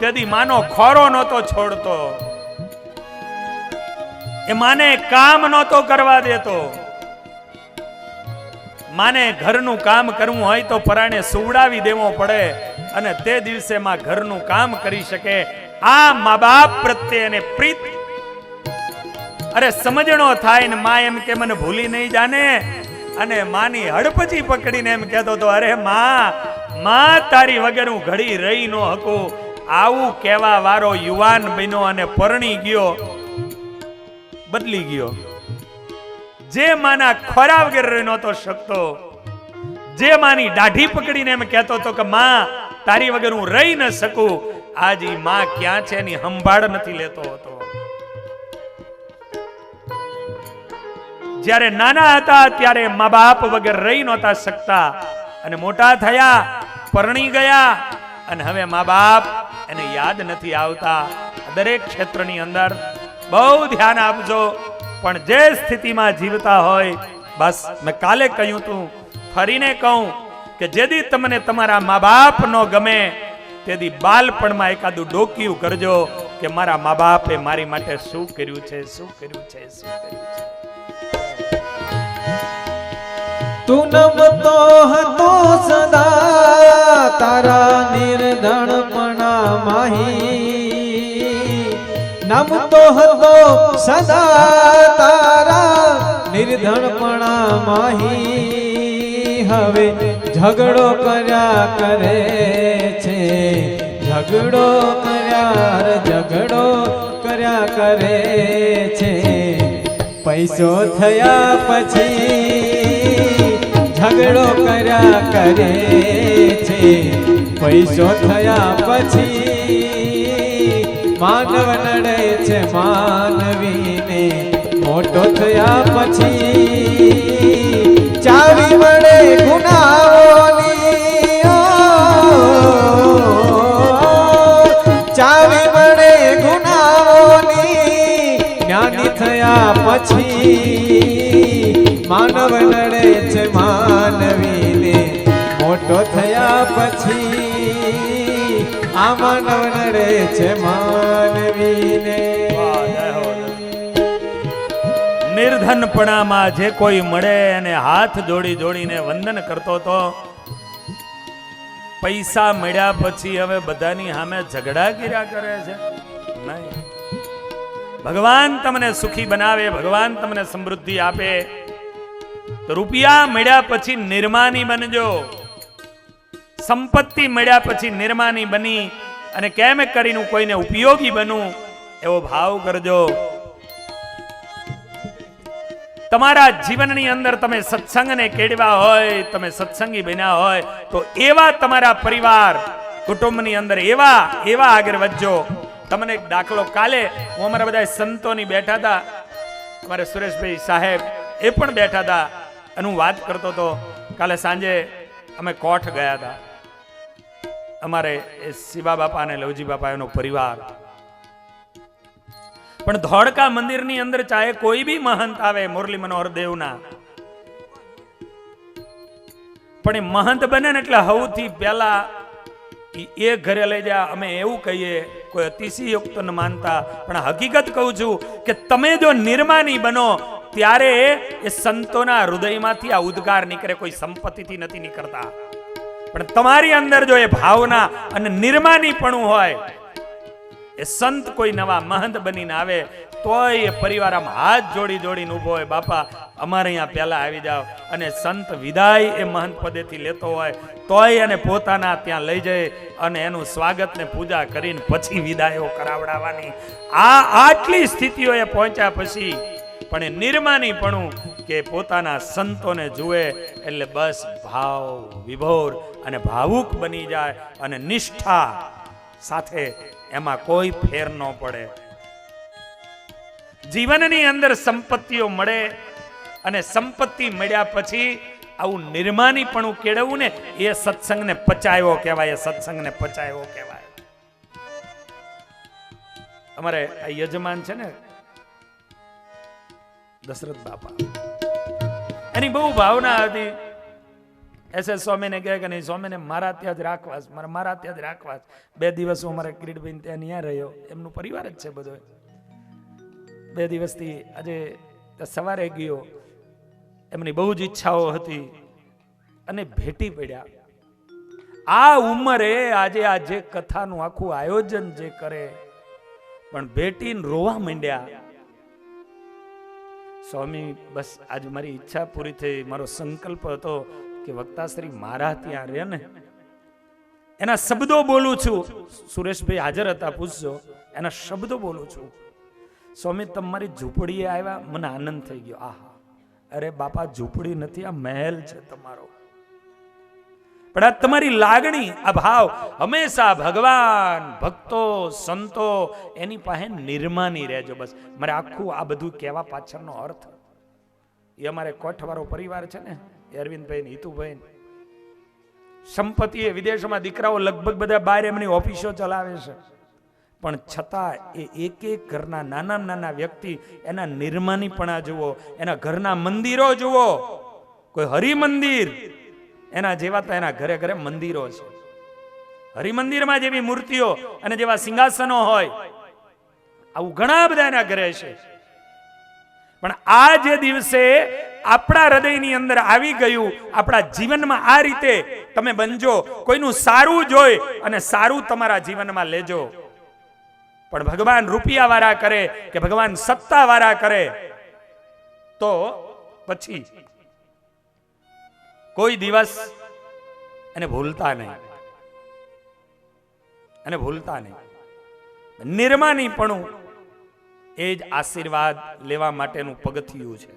તેથી માનો ખોરો નહોતો છોડતો, એ માને કામ નહોતો કરવા દેતો. માને ઘરનું કામ કરવું હોય તો પરાણે સુવડાવી દેવો પડે અને તે દિવસે માં ઘરનું કામ કરી શકે. આ મા બાપ પ્રત્યે એને પ્રીત, અરે સમજણો થાય ને માં એમ કે મને ભૂલી નહીં જાને, અને માની હડપચી પકડીને એમ કહેતો હતો, અરે માં તારી વગર હું ઘડી રહી ન હકું. આવું કહેવા વાળો યુવાન બન્યો અને પરણી ગયો, બદલી ગયો. જે માના ખોરા વગર રહી નહોતો શકતો, જે માની દાઢી પકડીને એમ કહેતો હતો કે માં તારી વગર હું રહી ન શકું, આજ ઈ માં ક્યાં છે એની સંભાળ નથી લેતો હતો. જ્યારે નાના હતા ત્યારે મા બાપ વગર રહી નહોતા શકતા, અને મોટા થયા, પરણી ગયા, અને હવે મા બાપ એને યાદ નથી આવતા. દરેક ક્ષેત્રની અંદર બહુ ધ્યાન આપજો. પણ જે સ્થિતિમાં જીવતા હોય, બસ મેં કાલે કહ્યું તું, ફરીને કહું કે જેદી તમને તમારા મા બાપ નો ગમે તેથી બાલપણમાં એકાદું ડોકિયું કરજો કે મારા મા બાપે મારી માટે શું કર્યું છે, શું કર્યું છે, શું કર્યું છે. તું નમતો હતો સદા તારા નિર્ધણપણા માહી, નમતો હતો સદા તારા નિર્ધણપણા માહી. હવે ઝઘડો કર્યા કરે છે, ઝઘડો કર્યા કરે છે. પૈસો થયા પછી ઝઘડો કર્યા કરે છે, પૈસો થયા પછી માનવ નડે છે માનવીને. મોટો થયા પછી ચાવી મળે ગુનાઓની, ચાવી મળે ગુનાઓની. જ્ઞાની થયા પછી માનવ નડે છે માનવીને. મોટો થયા પછી આ માનવ નડે છે માનવીને. નિર્ધનપણામાં જે કોઈ મળે અને હાથ જોડી જોડીને વંદન કરતો તો, પૈસા મળ્યા પછી હવે બધાની સામે ઝઘડા કર્યા કરે છે. નહીં, ભગવાન તમને સુખી બનાવે, ભગવાન તમને સમૃદ્ધિ આપે તો રૂપિયા મળ્યા પછી નિર્માની બનજો. સંપત્તિ મળ્યા પછી નિર્માની બની અને કેમ કરીને કોઈને ઉપયોગી બનવું એવો ભાવ કરજો. તમારા જીવનની અંદર તમે સત્સંગને કેળવા હોય, તમે સત્સંગી બન્યા હોય તો એવા તમારા પરિવાર કુટુંબની અંદર એવા આગળ વધજો. તમને એક દાખલો, કાલે હું અમારા બધા સંતોની બેઠા હતા, અમારે સુરેશભાઈ સાહેબ એ પણ બેઠા હતા, અને હું વાત કરતો હતો. કાલે સાંજે અમે કોઠ ગયા હતા, અમારે એ શિવા બાપા અને લવજી બાપા એનો પરિવાર. પણ ધોળકા મંદિરની અંદર ચાહે કોઈ બી મહંત આવે, મુરલી મનોહર દેવના, પણ એ મહંત બને ને એટલે સૌથી પહેલા એ ઘરે લઈ જા. અમે એવું કહીએ, કોઈ અતિશયોક્ત ન માનતા, પણ હકીકત કહું છું કે તમે જો નિર્માની બનો ત્યારે એ સંતોના હૃદયમાંથી આ ઉદ્ગાર નીકળે, કોઈ સંપત્તિથી નથી નીકળતા. પણ તમારી અંદર જો એ ભાવના અને નિર્માનીપણું હોય, એ સંત કોઈ નવા મહંત બનીને આવે તોય એ પરિવાર આમ હાથ જોડી જોડીને ઉભો હોય, બાપા અમારે અહીંયા પહેલા આવી જાઓ. અને સંત વિદાય એ મહંત પદેથી લેતો હોય તોય એને પોતાના ત્યાં લઈ જાય અને એનું સ્વાગત ને પૂજા કરીને પછી વિદાયો કરાવડાવવાની. આટલી સ્થિતિઓએ પહોંચ્યા પછી પણ એ નિર્માનીપણું કે પોતાના સંતોને જુએ એટલે બસ ભાવ વિભોર અને ભાવુક બની જાય અને નિષ્ઠા સાથે એમાં કોઈ ફેર ન પડે. જીવનની અંદર સંપત્તિઓ મળે અને સંપત્તિ મળ્યા પછી આવું નિર્માનીપણું કેળવવું ને એ સત્સંગને પચાવ્યો કહેવાય, એ સત્સંગને પચાવ્યો કહેવાય. અમારે આ યજમાન છે ને દશરથ બાપા, એની બહુ ભાવના હતી SS સ્વામીને કહે કે નહીં, સ્વામીને મારા ત્યાં જ રાખવા છે, મારા ત્યાં જ રાખવા છે. 2 દિવસ હું મારા કિરીટભાઈ ત્યાં ત્યાં રહ્યો, એમનું પરિવાર જ છે બધો. 2 દિવસથી આજે સવારે ગયો, એમની બહુ જ ઈચ્છાઓ હતી અને ભેટી પડ્યા. આ ઉંમરે આજે આ જે કથાનું આખું આયોજન જે કરે, પણ ભેટીને રોવા માંડ્યા. સ્વામી, બસ આજ મારી ઈચ્છા પૂરી થઈ, મારો સંકલ્પ હતો કે વક્તાશ્રી મારા ત્યાં રહે ને, એના શબ્દો બોલું છું. સુરેશભાઈ હાજર હતા, પૂછજો, એના શબ્દો બોલું છું. સ્વામી, તમારી ઝૂંપડીએ આવ્યા, મને આનંદ થઈ ગયો. આહા, અરે બાપા, ઝૂંપડી નથી, આ મહેલ છે તમારો. પણ આ તમારી લાગણી, આ ભાવ હંમેશા ભગવાન, ભક્તો, સંતો એની પાસે નિર્માની રહેજો. બસ મારે આખું આ બધું કહેવા પાછળનો અર્થ, એ અમારે કોઠવાળો પરિવાર છે ને, અરવિંદભાઈ ને હિતુભાઈ, સંપત્તિ એ વિદેશમાં, દીકરાઓ લગભગ બધા બહાર એમની ઓફિસો ચલાવે છે, પણ છતાં એ એક એક ઘરના નાના નાના વ્યક્તિ એના નિર્માનીપણા જુઓ, એના ઘરના મંદિરો જુઓ. કોઈ હરિમંદિર એના જેવા તો એના ઘરે ઘરે મંદિરો છે. હરિમંદિરમાં જેવી મૂર્તિઓ અને જેવા સિંહાસનો હોય, આવું ઘણા બધા એના ઘરે છે. પણ આ જે દિવસે આપણા હૃદયની અંદર આવી ગયું, આપણા જીવનમાં આ રીતે તમે બનજો, કોઈનું સારું જોઈ અને સારું તમારા જીવનમાં લેજો. પણ ભગવાન રૂપિયા વાળા કરે કે ભગવાન સત્તા વાળા કરે તો પછી કોઈ દિવસ એને ભૂલતા નહીં, એને ભૂલતા નહીં. નિર્માનીપણું એ જ આશીર્વાદ લેવા માટેનું પગથિયું છે.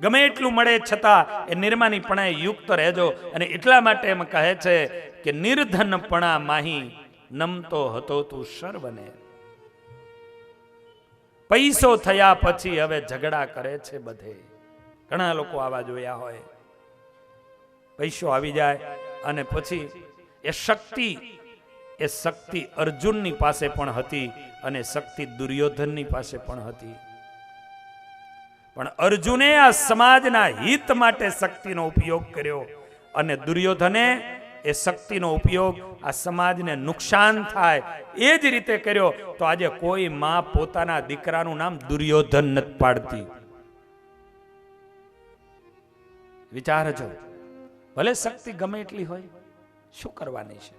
ગમે એટલું મળે છતાં એ નિર્માનીપણાએ યુક્ત રહેજો. અને એટલા માટે એમ કહે છે કે નિર્ધનપણા માહી નમતો હતો તું સર્વને. પૈસો થયા પછી હવે ઝઘડા કરે છે બધે. ઘણા લોકો આવા જોયા હોય, પૈસો આવી જાય અને પછી એ શક્તિ અર્જુનની પાસે પણ હતી અને શક્તિ દુર્યોધનની પાસે પણ હતી. પણ અર્જુને આ સમાજના હિત માટે શક્તિનો ઉપયોગ કર્યો અને દુર્યોધને એ શક્તિનો ઉપયોગ આ સમાજને નુકસાન થાય એ જ રીતે કર્યો. તો આજે કોઈ માં પોતાના દીકરાનું નામ દુર્યોધન નથી પાડતી. વિચારજો, ભલે શક્તિ ગમે એટલી હોય, શું કરવાની છે?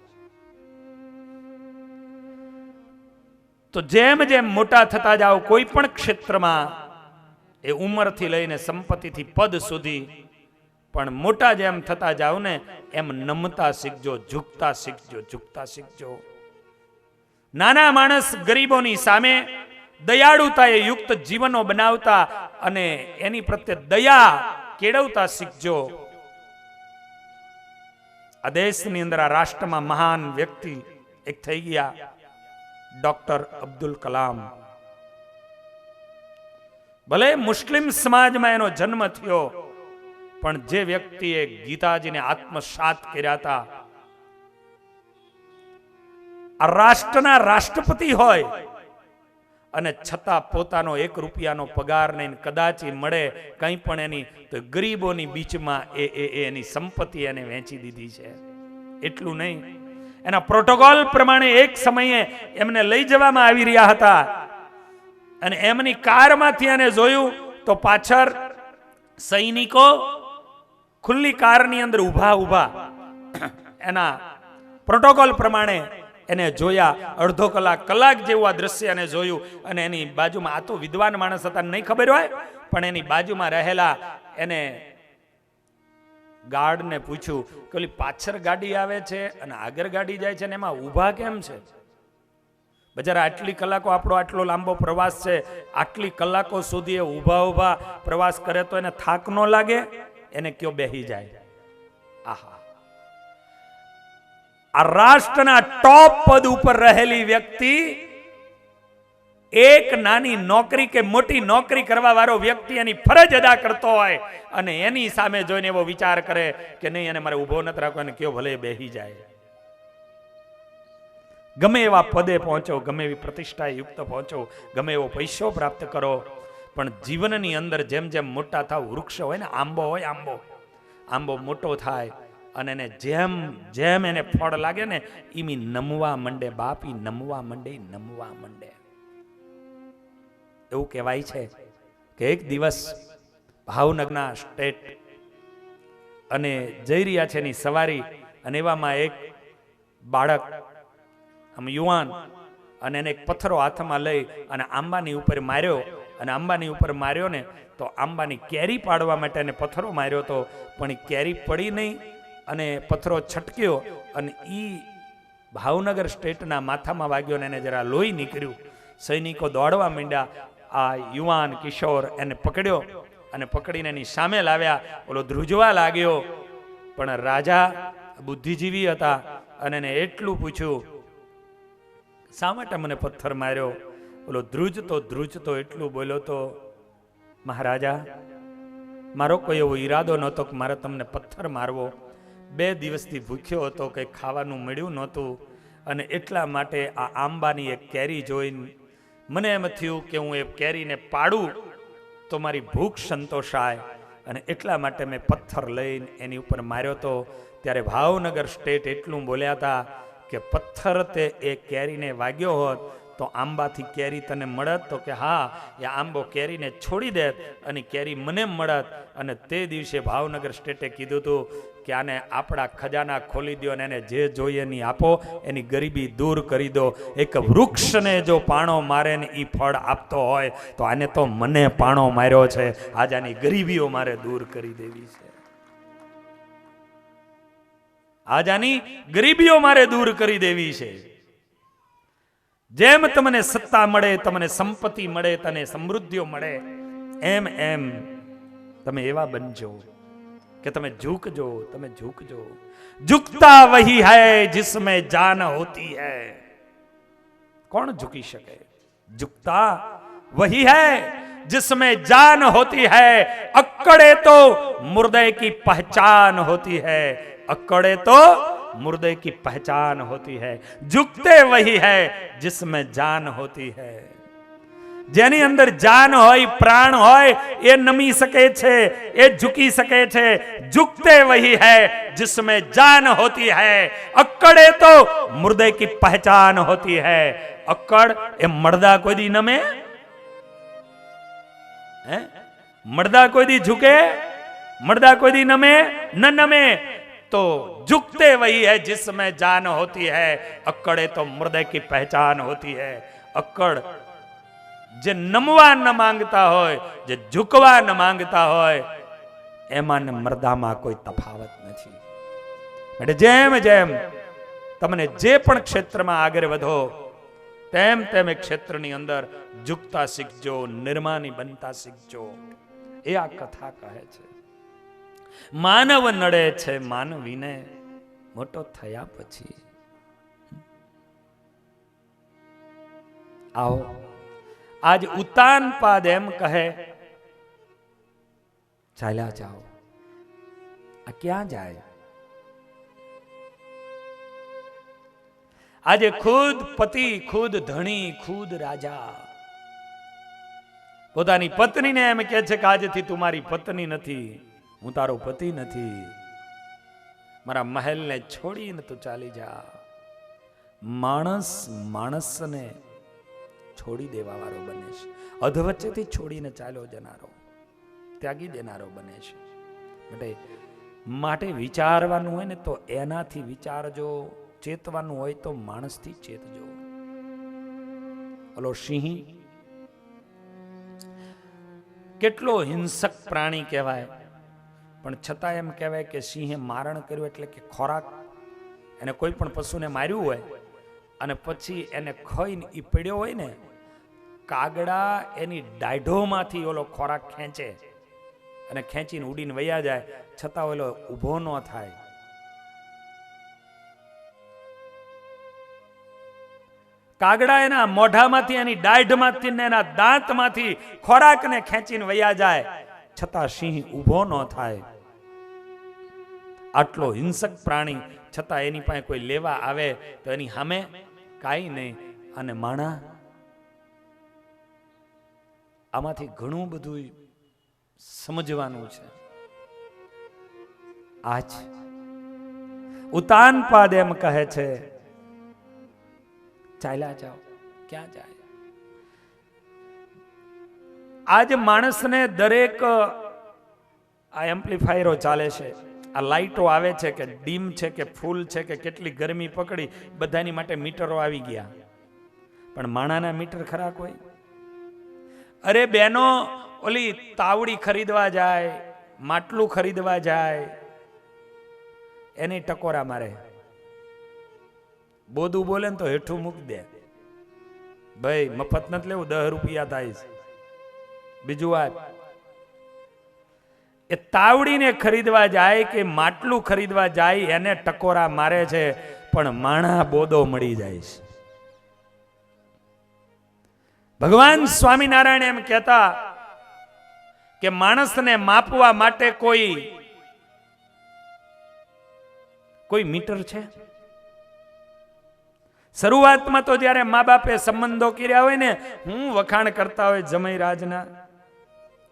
તો જેમ જેમ મોટા થતા જાઓ કોઈ પણ ક્ષેત્રમાં, એ ઉંમરથી લઈને સંપત્તિથી પદ સુધી, પણ મોટા જેમ થતા જાઓ ને એમ નમતા શીખજો, ઝૂકતા શીખજો, ઝૂકતા શીખજો. નાના માણસ ગરીબોની સામે દયાળુતાએ યુક્ત જીવનો બનાવતા અને એની પ્રત્યે દયા કેળવતા શીખજો. આ દેશની અંદર, આ રાષ્ટ્રમાં મહાન વ્યક્તિ એક થઈ ગયા, ડોક્ટર અબ્દુલ કલામ. ભલે મુસ્લિમ સમાજમાં એનો જન્મ થયો, પણ જે વ્યક્તિએ ગીતાજીને આત્મસાત કર્યા હતા, આ રાષ્ટ્રના રાષ્ટ્રપતિ હોય અને છતાં પોતાનો 1 રૂપિયાનો પગાર નહીં, કદાચ મળે કંઈ પણ એની, તો ગરીબોની બીચમાં એની સંપત્તિ એને વેચી દીધી છે. એટલું નહીં, એના પ્રોટોકોલ પ્રમાણે એક સમયે એમને લઈ જવામાં આવી રહ્યા હતા અને એમની કારમાંથી એને જોયું તો પાછળ સૈનિકો ખુલ્લી કારની અંદર ઊભા એના પ્રોટોકોલ પ્રમાણે એને જોયા. અડધો કલાક જેવું આ દ્રશ્ય એને જોયું અને એની બાજુમાં, આ તો વિદ્વાન માણસ હતા, નહીં ખબર હોય, પણ એની બાજુમાં રહેલા એને ગાર્ડને પૂછ્યું કે ઓલી પાછળ ગાડી આવે છે અને આગળ ગાડી જાય છે ને એમાં ઊભા કેમ છે? બજારા આટલી કલાકો, આપણો આટલો લાંબો પ્રવાસ છે, આટલી કલાકો સુધી એ ઊભા પ્રવાસ કરે તો એને થાક ન લાગે? એને કયો બેહી જાય. આહા, આ રાષ્ટ્રના ટોપ પદ ઉપર રહેલી વ્યક્તિ, એક નાની નોકરી કે મોટી નોકરી કરવા વાળો વ્યક્તિ એની ફરજ અદા કરતો હોય અને એની સામે જોઈને એવો વિચાર કરે કે નહીં, એને મારે ઊભો નથી રાખવો, એને કયો ભલે બેહી જાય. ગમે એવા પદે પહોંચો, ગમે એવી પ્રતિષ્ઠા યુક્ત પહોંચો, ગમે એવો પૈસો પ્રાપ્ત કરો, પણ જીવનની અંદર જેમ જેમ મોટા થાવ, વૃક્ષ હોય ને, આંબો હોય, આંબો, આંબો મોટો થાય અને એને જેમ જેમ એને ફળ લાગે ને ઈમી નમવા મંડે, બાપ ઈ નમવા મંડે, નમવા મંડે. એવું કહેવાય છે કે એક દિવસ ભાવનગરના સ્ટેટ અને જઈ રહ્યા છે એની સવારી, અને એવામાં એક બાળક આમ યુવાન અને એને એક પથ્થરો હાથમાં લઈ અને આંબાની ઉપર માર્યો, અને આંબાની ઉપર માર્યો ને તો આંબાની કેરી પાડવા માટે એને પથ્થરો માર્યો તો, પણ એ કેરી પડી નહીં અને પથ્થરો છટક્યો અને ઈ ભાવનગર સ્ટેટના માથામાં વાગ્યો ને એને જરા લોહી નીકળ્યું. સૈનિકો દોડવા માંડ્યા, આ યુવાન કિશોર એને પકડ્યો અને પકડીને એની સામે લાવ્યા. ઓલો ધ્રુજવા લાગ્યો, પણ રાજા બુદ્ધિજીવી હતા અને એને એટલું પૂછ્યું, શા માટે મને પથ્થર માર્યો? ઓલો ધ્રુજતો એટલું બોલ્યો તો, મહારાજા, મારો કોઈ એવો ઈરાદો નહોતો કે મારે તમને પથ્થર મારવો. 2 દિવસથી ભૂખ્યો હતો, કંઈ ખાવાનું મળ્યું નહોતું, અને એટલા માટે આ આંબાની એક કેરી જોઈને મને એમ થયું કે હું એ કેરીને પાડું તો મારી ભૂખ સંતોષાય, અને એટલા માટે મેં પથ્થર લઈને એની ઉપર માર્યો તો. ત્યારે ભાવનગર સ્ટેટ એટલું બોલ્યા હતા કે પથ્થર તે એ કેરીને વાગ્યો હોત તો આંબાથી કેરી તને મળત? તો કે હા, એ આંબો કેરીને છોડી દેત અને કેરી મને મળત. અને તે દિવસે ભાવનગર સ્ટેટે કીધું હતું કે આને આપણા ખજાના ખોલી દો અને એને જે જોઈએ એની આપો, એની ગરીબી દૂર કરી દો. એક વૃક્ષને જો પાણો મારે ને એ ફળ આપતો હોય તો આને તો મને પાણો માર્યો છે, આજ આની ગરીબીઓ મારે દૂર કરી દેવી છે, આજ આની ગરીબીઓ મારે દૂર કરી દેવી છે. જેમ તમને સત્તા મળે, તમને સંપત્તિ મળે, તને સમૃદ્ધિઓ મળે, એમ એમ તમે એવા બનજો કે તમે ઝૂકજો, તમે ઝૂકજો. ઝુકતા વહી હૈ જિસમેं જાન હોતી હૈ. કોણ ઝુકી શકે? ઝુકતા વહી હૈ जिसमें जान होती है. अक्कड़े तो मुर्दे की पहचान होती है, अक्कड़े तो मुर्दे की पहचान होती है. झुकते वही है जिसमें जान होती है. જેની અંદર જાન હોય, પ્રાણ હોય, એ નમી શકે છે, એ ઝુકી શકે છે. ઝુકતે વહી है जिसमें जान होती है. अक्कड़े तो मुर्दे की पहचान होती है. अक्कड़ એ મરદા કોઈ દી નમે? मर्दा कोई दी झुके? मर्दा कोई दी नमे? न नमे. तो झुकते वही है जिसमें जान होती है. अक्कड़े तो मुर्दे की पहचान होती है. अक्कड़ जे नमवा न मांगता होय, जे झुकवा न मांगता होय, एमा ने मर्दामा कोई तफावत નથી. એટલે જેમ જેમ તમને જે પણ ક્ષેત્રમાં આગળ વધો તેમ તેમ એક ક્ષેત્રની અંદર ઝુકતા શીખજો, નિર્માની બનતા શીખજો. એ આ કથા કહે છે. માનવ નડે છે માનવીને મોટો થયા પછી. આવો આજ ઉતાનપાદ એમ કહે, ચાલ્યા જાઓ. આ ક્યાં જાય? આજે ખુદ પતિ, ખુદ ધણી, ખુદ રાજા પોતાની પત્નીને એમ કહે છે કે આજથી તું મારી પત્ની નથી, હું તારો પતિ નથી, મારા મહેલને છોડીને તું ચાલી જા. માણસ માણસને છોડી દેવા વાળો બને છે, અધવચ્ચેથી છોડીને ચાલ્યો જનારો, ત્યાગી દેનારો બને છે. માટે વિચારવાનું હોય ને તો એનાથી વિચારજો, ચેતવાનું હોય તો માણસથી ચેતજો. ઓલો સિંહ કેટલો હિંસક પ્રાણી કહેવાય, પણ છતાં એમ કહેવાય કે સિંહે મારણ કર્યું એટલે કે ખોરાક. એને કોઈ પણ પશુને માર્યું હોય અને પછી એને ખાઈને ઈ પડ્યો હોય ને, કાગડા એની દાઢોમાંથી ઓલો ખોરાક ખેંચે અને ખેંચીને ઉડીને વયા જાય, છતાં ઓલો ઊભો ન થાય. કાગડા એના મોઢામાંથી, એની દાઢમાંથી ને એના દાંતમાંથી ખોરાકને ખેંચીને વયા જાય, છતાં સિંહ ઊભો ન થાય. આટલો હિંસક પ્રાણી, છતાં એની પાસે કોઈ લેવા આવે તો એની સામે કાંઈ નહીં. અને માણા આમાંથી ઘણું બધું સમજવાનું છે. આજ ઉતાનપાદ એમ કહે છે, ચાલ્યા જાઓ. ક્યાં જાય? આજ માણસને દરેક આ એમ્પ્લીફાયરો ચાલે છે, આ લાઈટો આવે છે કે ડીમ છે કે ફૂલ છે કે કેટલી ગરમી પકડી, બધાની માટે મીટરો આવી ગયા. પણ માણાના મીટર ખરા કોઈ? અરે બેનો, ઓલી તાવડી ખરીદવા જાય, માટલું ખરીદવા જાય, એની ટકોરા મારે. બોધું બોલે ને તો હેઠું મૂકી દે. ભાઈ મફત નથી લેવું, 10 રૂપિયા થાય. બીજું વાત, એ તાવડીને ખરીદવા જાય કે માટલું ખરીદવા જાય, એને ટકોરા મારે છે, પણ માણા બોધો મળી જાય છે. ભગવાન સ્વામિનારાયણ એમ કહેતા કે માણસને માપવા માટે કોઈ મીટર છે? શરૂઆતમાં તો જ્યારે મા બાપે સંબંધો કર્યા હોય ને, હું વખાણ કરતા હોય જમૈરાજના,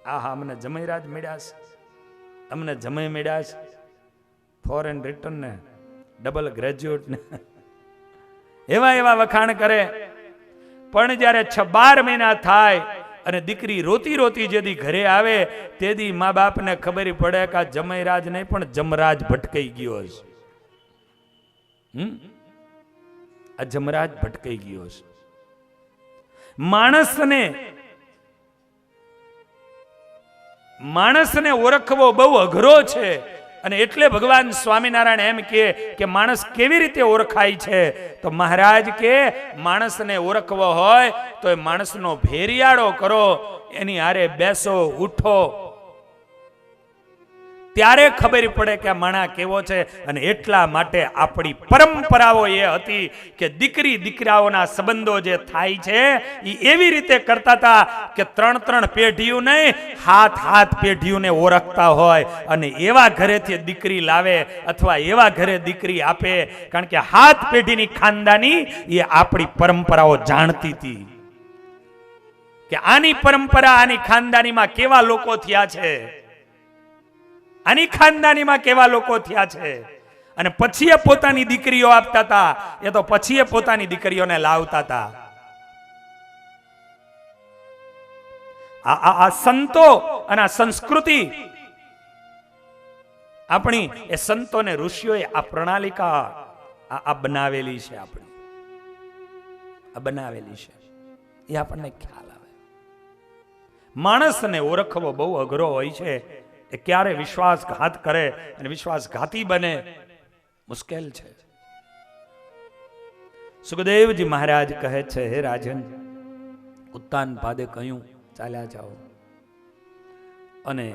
આહા અમને જમૈરાજ મળ્યા છે, અમને જમય મળ્યા છે, ફોરેન રિટર્ન ને ડબલ ગ્રેજ્યુએટ ને, એવા વખાણ કરે. પણ જ્યારે 6-12 મહિના થાય અને દીકરી રોતી રોતી જેદી ઘરે આવે, તેદી મા બાપને ખબર પડે કે આ જમૈરાજ નહીં પણ જમરાજ ભટકાઈ ગયો છે. આ જમરાજ ભટકાઈ ગયો છે. માણસને ઓળખવો બહુ અઘરો છે. અને એટલે ભગવાન સ્વામિનારાયણ એમ કે માણસ કેવી રીતે ઓળખાય છે? તો મહારાજ કે માણસને ઓળખવો હોય તો એ માણસનો ભેરિયાળો કરો, એની હારે બેસો, ઉઠો, ત્યારે ખબર પડે કે આ માણા કેવો છે. અને એટલા માટે આપણી પરંપરાઓ એ હતી કે દીકરી દીકરાઓના સંબંધો જે થાય છે એ એવી રીતે કરતા હતા કે 3 પેઢીઓ નહીં, 7 પેઢીઓને ઓળખતા હોય. અને એવા ઘરેથી દીકરી લાવે અથવા એવા ઘરે દીકરી આપે, કારણ કે 7 પેઢીની ખાનદાની એ આપણી પરંપરાઓ જાણતી હતી કે આની પરંપરા, આની ખાનદાનીમાં કેવા લોકો થયા છે, આની ખાનદાનીમાં કેવા લોકો થયા છે. અને પછી એ પોતાની દીકરીઓ આપતા હતા, એ તો પછી એ પોતાની દીકરીઓને લાવતા હતા. આ સંતો અને આ સંસ્કૃતિ આપણી, એ સંતો ને ઋષિઓએ આ પ્રણાલિકા આ બનાવેલી છે, આપણી આ બનાવેલી છે. એ આપણને ખ્યાલ આવે. માણસને ઓળખવો બહુ અઘરો હોય છે. એ ક્યારે વિશ્વાસઘાત કરે અને વિશ્વાસઘાતી બને, મુશ્કેલ છે. સુખદેવજી મહારાજ કહે છે, હે રાજન, ઉત્તાનપાદે કહ્યું ચાલ્યા જાઓ. અને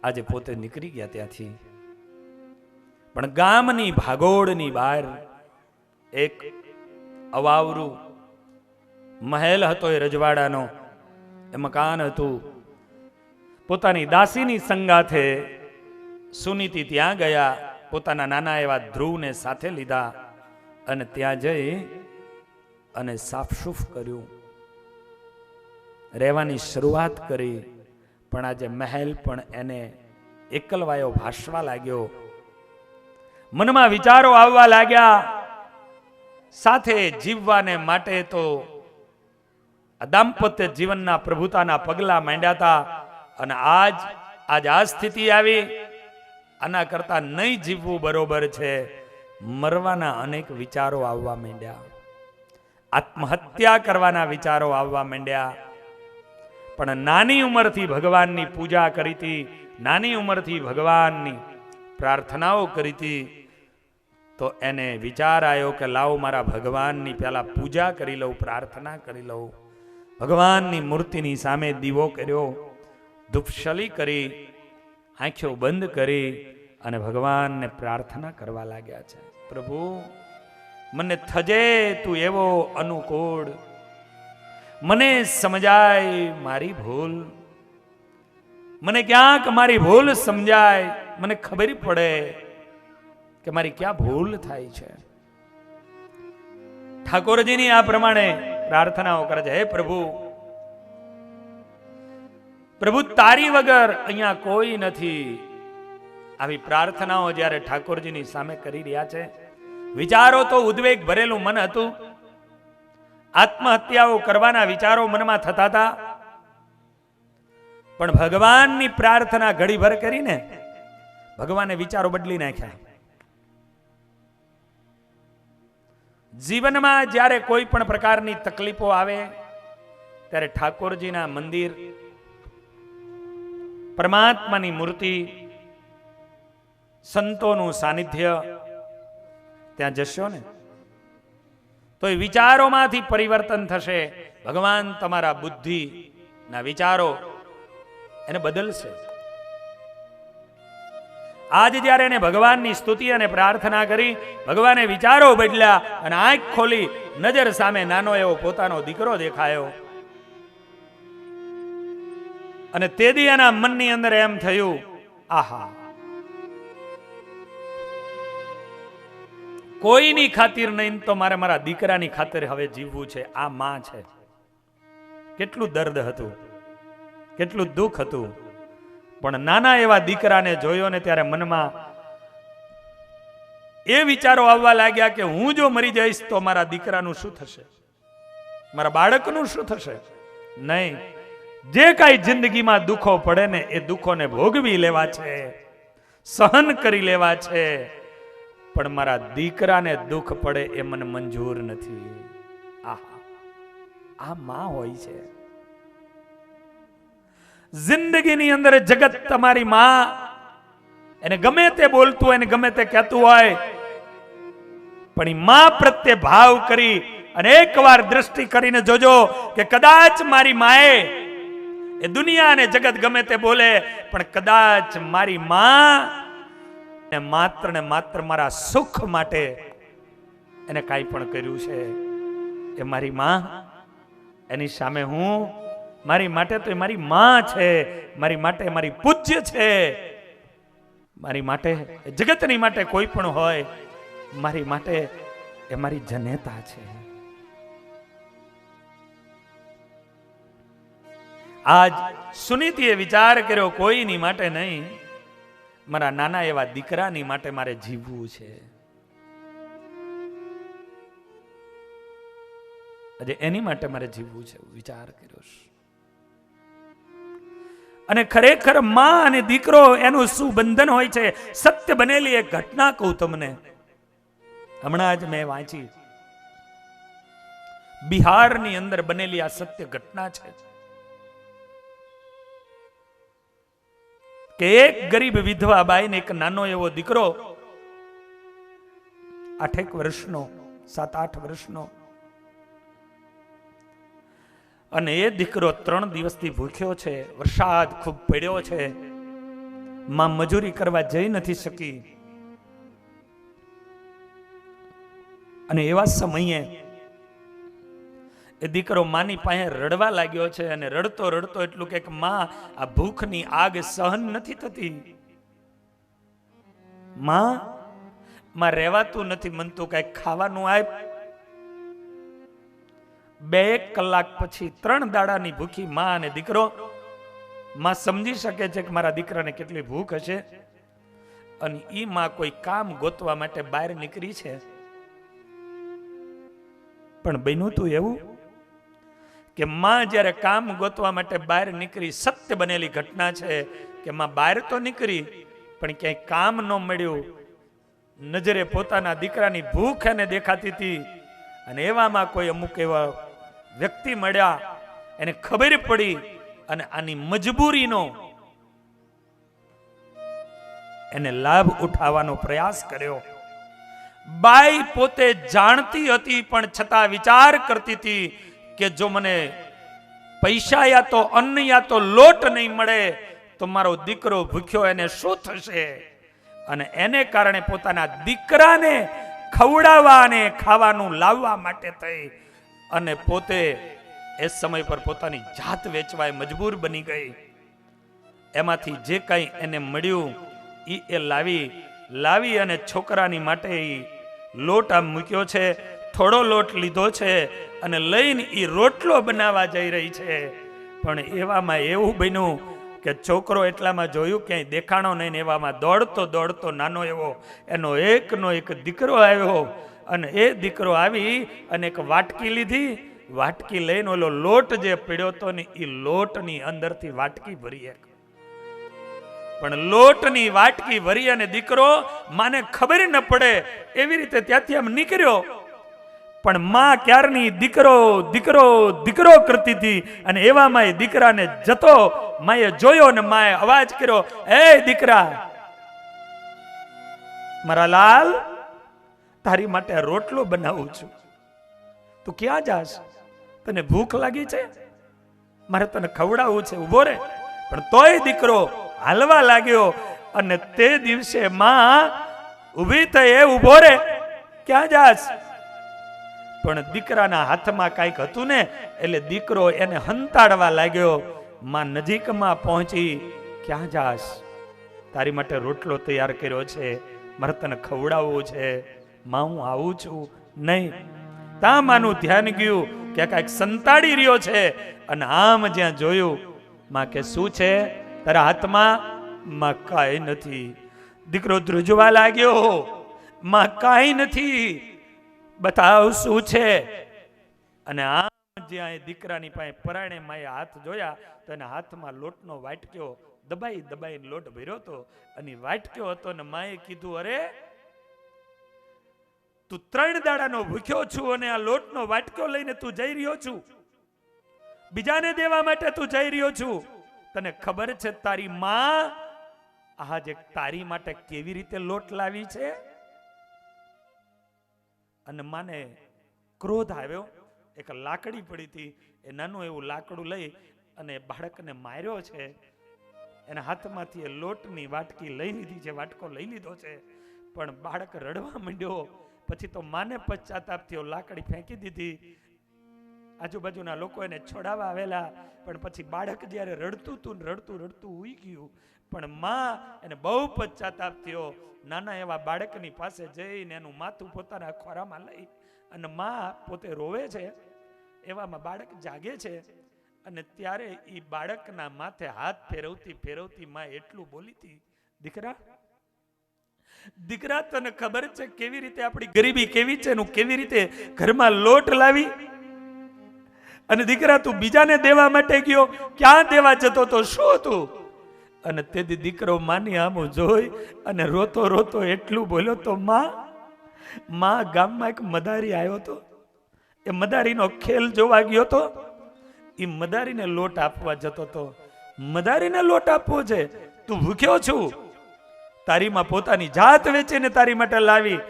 આજે પોતે નીકળી ગયા ત્યાંથી. પણ ગામની ભાગોળની બહાર એક અવાવરું મહેલ હતો, એ રજવાડાનો એ મકાન હતું. પોતાની દાસીની સંગાથે સુનીતિ ત્યાં ગયા, પોતાના નાના એવા ધ્રુવને સાથે લીધા અને ત્યાં જઈ અને સાફસૂફ કર્યું, રહેવાની શરૂઆત કરી. પણ આજે મહેલ પણ એને એકલવાયો ભાસવા લાગ્યો, મનમાં વિચારો આવવા લાગ્યા. સાથે જીવવાને માટે તો આ દાંપત્ય જીવનના પ્રભુતાના પગલા માંડ્યા હતા. અને આજ આ સ્થિતિ આવી. આના કરતા નહીં જીવવું બરોબર છે. મરવાના અનેક વિચારો આવવા માંડ્યા, આત્મહત્યા કરવાના વિચારો આવવા માંડ્યા. પણ નાની ઉંમરથી ભગવાનની પૂજા કરી હતી, નાની ઉંમરથી ભગવાનની પ્રાર્થનાઓ કરી હતી. તો એને વિચાર આવ્યો કે લાવો મારા ભગવાનની પહેલા પૂજા કરી લઉં, પ્રાર્થના કરી લઉં. ભગવાનની મૂર્તિની સામે દીવો કર્યો, ધૂપશલી કરી, આંખો બંધ કરી અને ભગવાનને પ્રાર્થના કરવા લાગ્યા છે. પ્રભુ, મને થજે તું એવો અનુકૂળ, મને સમજાય મારી ભૂલ, મને ક્યાંક મારી ભૂલ સમજાય, મને ખબર પડે કે મારી ક્યાં ભૂલ થાય છે. ઠાકોરજીની આ પ્રમાણે પ્રાર્થનાઓ કરે છે. હે પ્રભુ, પ્રભુ તારી વગર અહીંયા કોઈ નથી. આવી પ્રાર્થનાઓ જ્યારે ઠાકોરજીની સામે કરી રહ્યા છે, વિચારો તો ઉદ્વેગ ભરેલું મન હતું, આત્મહત્યાઓ કરવાના વિચારો મનમાં થતા હતા, પણ ભગવાનની પ્રાર્થના ઘડીભર કરીને ભગવાને વિચારો બદલી નાખ્યા. જીવનમાં જ્યારે કોઈ પણ પ્રકારની તકલીફો આવે ત્યારે ઠાકોરજીના મંદિર, પરમાત્માની મૂર્તિ, સંતોનું સાનિધ્ય ત્યાં જશો ને તો એ વિચારોમાંથી પરિવર્તન થશે. ભગવાન તમારા બુદ્ધિના વિચારો એને બદલશે. આજ જ્યારે એને ભગવાનની સ્તુતિ અને પ્રાર્થના કરી, ભગવાને વિચારો બદલ્યા અને આંખ ખોલી નજર સામે નાનો એવો પોતાનો દીકરો દેખાયો. અને તેદી એના મનની અંદર એમ થયું, આહા, કોઈની ખાतिर નહીં તો મારે મારા દીકરાની ખાतिर હવે જીવવું છે. આ માં છે. કેટલું દર્દ હતું, કેટલું દુઃખ હતું, પણ નાના એવા દીકરાને જોયો ને ત્યારે મનમાં એ વિચારો આવવા લાગ્યા કે હું જો મરી જઈશ તો મારા દીકરાનું શું થશે, મારા બાળકનું શું થશે. નહીં, જે કાંઈ જિંદગીમાં દુઃખો પડે ને એ દુઃખોને ભોગવી લેવા છે, સહન કરી લેવા છે, પણ મારા દીકરાને દુઃખ પડે એ મને મંજૂર નથી. આ માં હોય છે. જિંદગીની અંદર જગત તમારી માં, એને ગમે તે બોલતું હોય ને ગમે તે કહેતું હોય, પણ એ માં પ્રત્યે ભાવ કરી અને એકવાર દ્રષ્ટિ કરીને જોજો કે કદાચ મારી માએ, એ દુનિયા અને જગત ગમે તે બોલે, પણ કદાચ મારી માં ને માત્ર મારા સુખ માટે એને કાંઈ પણ કર્યું છે, એ મારી માં, એની સામે હું, મારી માટે તો એ મારી માં છે, મારી માટે મારી પૂજ્ય છે, મારી માટે જગતની માટે કોઈ પણ હોય, મારી માટે એ મારી જનેતા છે. આજ સુનીતિએ વિચાર કર્યો, કોઈની માટે નહીં, મારા નાના એવા દીકરાની માટે મારે જીવવું છે. આજે એની માટે મારે જીવવું છે, વિચાર કર્યો. અને ખરેખર માં અને દીકરો એનું શું બંધન હોય છે, સત્ય બનેલી એક ઘટના કહું તમને. હમણાં જ મેં વાંચી, બિહારની અંદર બનેલી આ સત્ય ઘટના છે કે એક ગરીબ વિધવા બાઈને એક નાનો એવો દીકરો, 8 વર્ષનો, 7-8 વર્ષનો, અને એ દીકરો 3 દિવસથી ભૂખ્યો છે. વરસાદ ખૂબ પડ્યો છે, માં મજૂરી કરવા જઈ નથી શકી. અને એવા સમયે એ દીકરો માની પાસે રડવા લાગ્યો છે, અને રડતો રડતો એટલું કે માં, આ ભૂખની આગ સહન નથી થતી, માં રહેવાતું નથી, મનતું કઈ ખાવાનું આપ. 2 કલાક પછી 3 દાડાની ભૂખી માં અને દીકરો, માં સમજી શકે છે કે મારા દીકરાને કેટલી ભૂખ હશે, અને ઈ માં કોઈ કામ ગોતવા માટે બહાર નીકળી છે. પણ બન્યું તું એવું કે માં જ્યારે કામ ગોતવા માટે બહાર નીકળી, સત્ય બનેલી ઘટના છે કે માં બહાર તો નીકળી પણ ક્યાંય કામ ન મળ્યું. નજરે પોતાના દીકરાની ભૂખ એને દેખાતી હતી, અને એવામાં કોઈ અમુક એવા વ્યક્તિ મળ્યા, એને ખબર પડી અને આની મજબૂરીનો એને લાભ ઉઠાવવાનો પ્રયાસ કર્યો. બાઈ પોતે જાણતી હતી પણ છતાં વિચાર કરતી હતી કે જો મને પૈસા યા તો અન્ન યા તો લોટ નહીં મળે તો મારો દીકરો ભૂખ્યો એને શું થશે. અને એને કારણે પોતાના દીકરાને ખવડાવવા અને ખાવાનું લાવવા માટે થઈ અને પોતે એ સમય પર પોતાની જાત વેચવાય મજબૂર બની ગઈ. એમાંથી જે કંઈ એને મળ્યું એ લાવી અને છોકરાની માટે લોટ આમ મૂક્યો છે. થોડો લોટ લીધો છે અને લઈને એ રોટલો બનાવવા જઈ રહી છે. પણ એવામાં એવું બન્યું કે છોકરો એટલામાં જોયું ક્યાંય દેખાણો નહીં ને એવામાં દોડતો દોડતો નાનો એવો એનો એકનો એક દીકરો આવ્યો અને એ દીકરો આવી અને એક વાટકી લીધી, વાટકી લઈને ઓલો લોટ જે પીડ્યો હતો ને એ લોટની અંદરથી વાટકી ભરી એક, પણ લોટની વાટકી ભરી અને દીકરો માને ખબર ન પડે એવી રીતે ત્યાંથી આમ નીકળ્યો. પણ માં ક્યારની દીકરો દીકરો દીકરો કરતી હતી અને એવામાં એ દીકરાને જતો માએ જોયો ને માએ અવાજ કર્યો, એ દીકરા, મારા લાલ, તારી માટે રોટલો બનાવું છું, તું ક્યાં જાસ? તને ભૂખ લાગી છે? મારે તને ખવડાવવું છે, ઉભો રે. પણ તોય દીકરો હાલવા લાગ્યો અને તે દિવસે માં ઊભી થઈ, એ ઉભો રે, ક્યાં જાસ? પણ દીકરાના હાથમાં કાંઈક હતું ને એટલે દીકરો એને હંતાડવા લાગ્યો. માં નજીકમાં પહોંચી, ક્યાં જાસ? તારી માટે રોટલો તૈયાર કર્યો છે, મારે તને ખવડાવવું છે, માં હું આવું છું. નહીં, તા માનું ધ્યાન ગયું કે કાંઈક સંતાડી રહ્યો છે અને આમ જ્યાં જોયું, માં કે શું છે તારા હાથમાં? માં કાંઈ નથી. દીકરો ધ્રુજવા લાગ્યો, માં કાંઈ નથી, બતાવ શું છે? અને આમ જ્યાં એ દીકરાની પાસે પરાણે માએ હાથ જોયા તો એના હાથમાં લોટનો વાટક્યો દબાઈ દબાઈને લોટ ભર્યો હતો અને વાટક્યો હતો ને માએ કીધું, અરે તું 3 દાડાનો ભૂખ્યો છું અને આ લોટનો વાટક્યો લઈને તું જઈ રહ્યો છું, બીજાને દેવા માટે તું જઈ રહ્યો છું. તને ખબર છે તારી માં આજે તારી માટે કેવી રીતે લોટ લાવી છે? અને માને ક્રોધ આવ્યો. એક લાકડી પડી હતી, એ નાનું એવું લાકડું લઈ અને બાળકને માર્યો છે. એના હાથમાંથી એ લોટની વાટકી લઈ લીધી છે, વાટકો લઈ લીધો છે, પણ બાળક રડવા માંડ્યો. પછી તો માને પશ્ચાતાપ થયો, લાકડી ફેંકી દીધી. આજુબાજુના લોકો એને છોડાવવા આવેલા, પણ પછી બાળક જ્યારે રડતું હતું ને રડતું રડતું ઉઈ ગયું. પણ માં એને બહુ પશ્ચાતાપ થયો. નાના એવા બાળકની પાસે જઈને એનું માથું પોતાના ખોરામાં લઈ અને માં પોતે રોવે છે. એવામાં બાળક જાગે છે અને ત્યારે એ બાળકના માથે હાથ ફેરવતી ફેરવતી માં એટલું બોલી હતી, દીકરા, દીકરા, તને ખબર છે કેવી રીતે આપણી ગરીબી કેવી છે, નું કેવી રીતે ઘરમાં લોટ લાવી? અને દીકરા, તું બીજાને દેવા માટે ગયો, ક્યાં દેવા જતો તો, શું હતું? અને તેથી દીકરો માની આમું જોઈ અને રોતો રોતો એટલું બોલ્યો તો, માં ગામમાં એક મદારી આવ્યો હતો, એ મદારીનો ખેલ જોવા ગયો તો, એ મદારીને લોટ આપવા જતો તો. મદારીને લોટ આપવો છે? તું ભૂખ્યો છું, તારીમાં પોતાની જાત વેચીને તારી માટે લાવી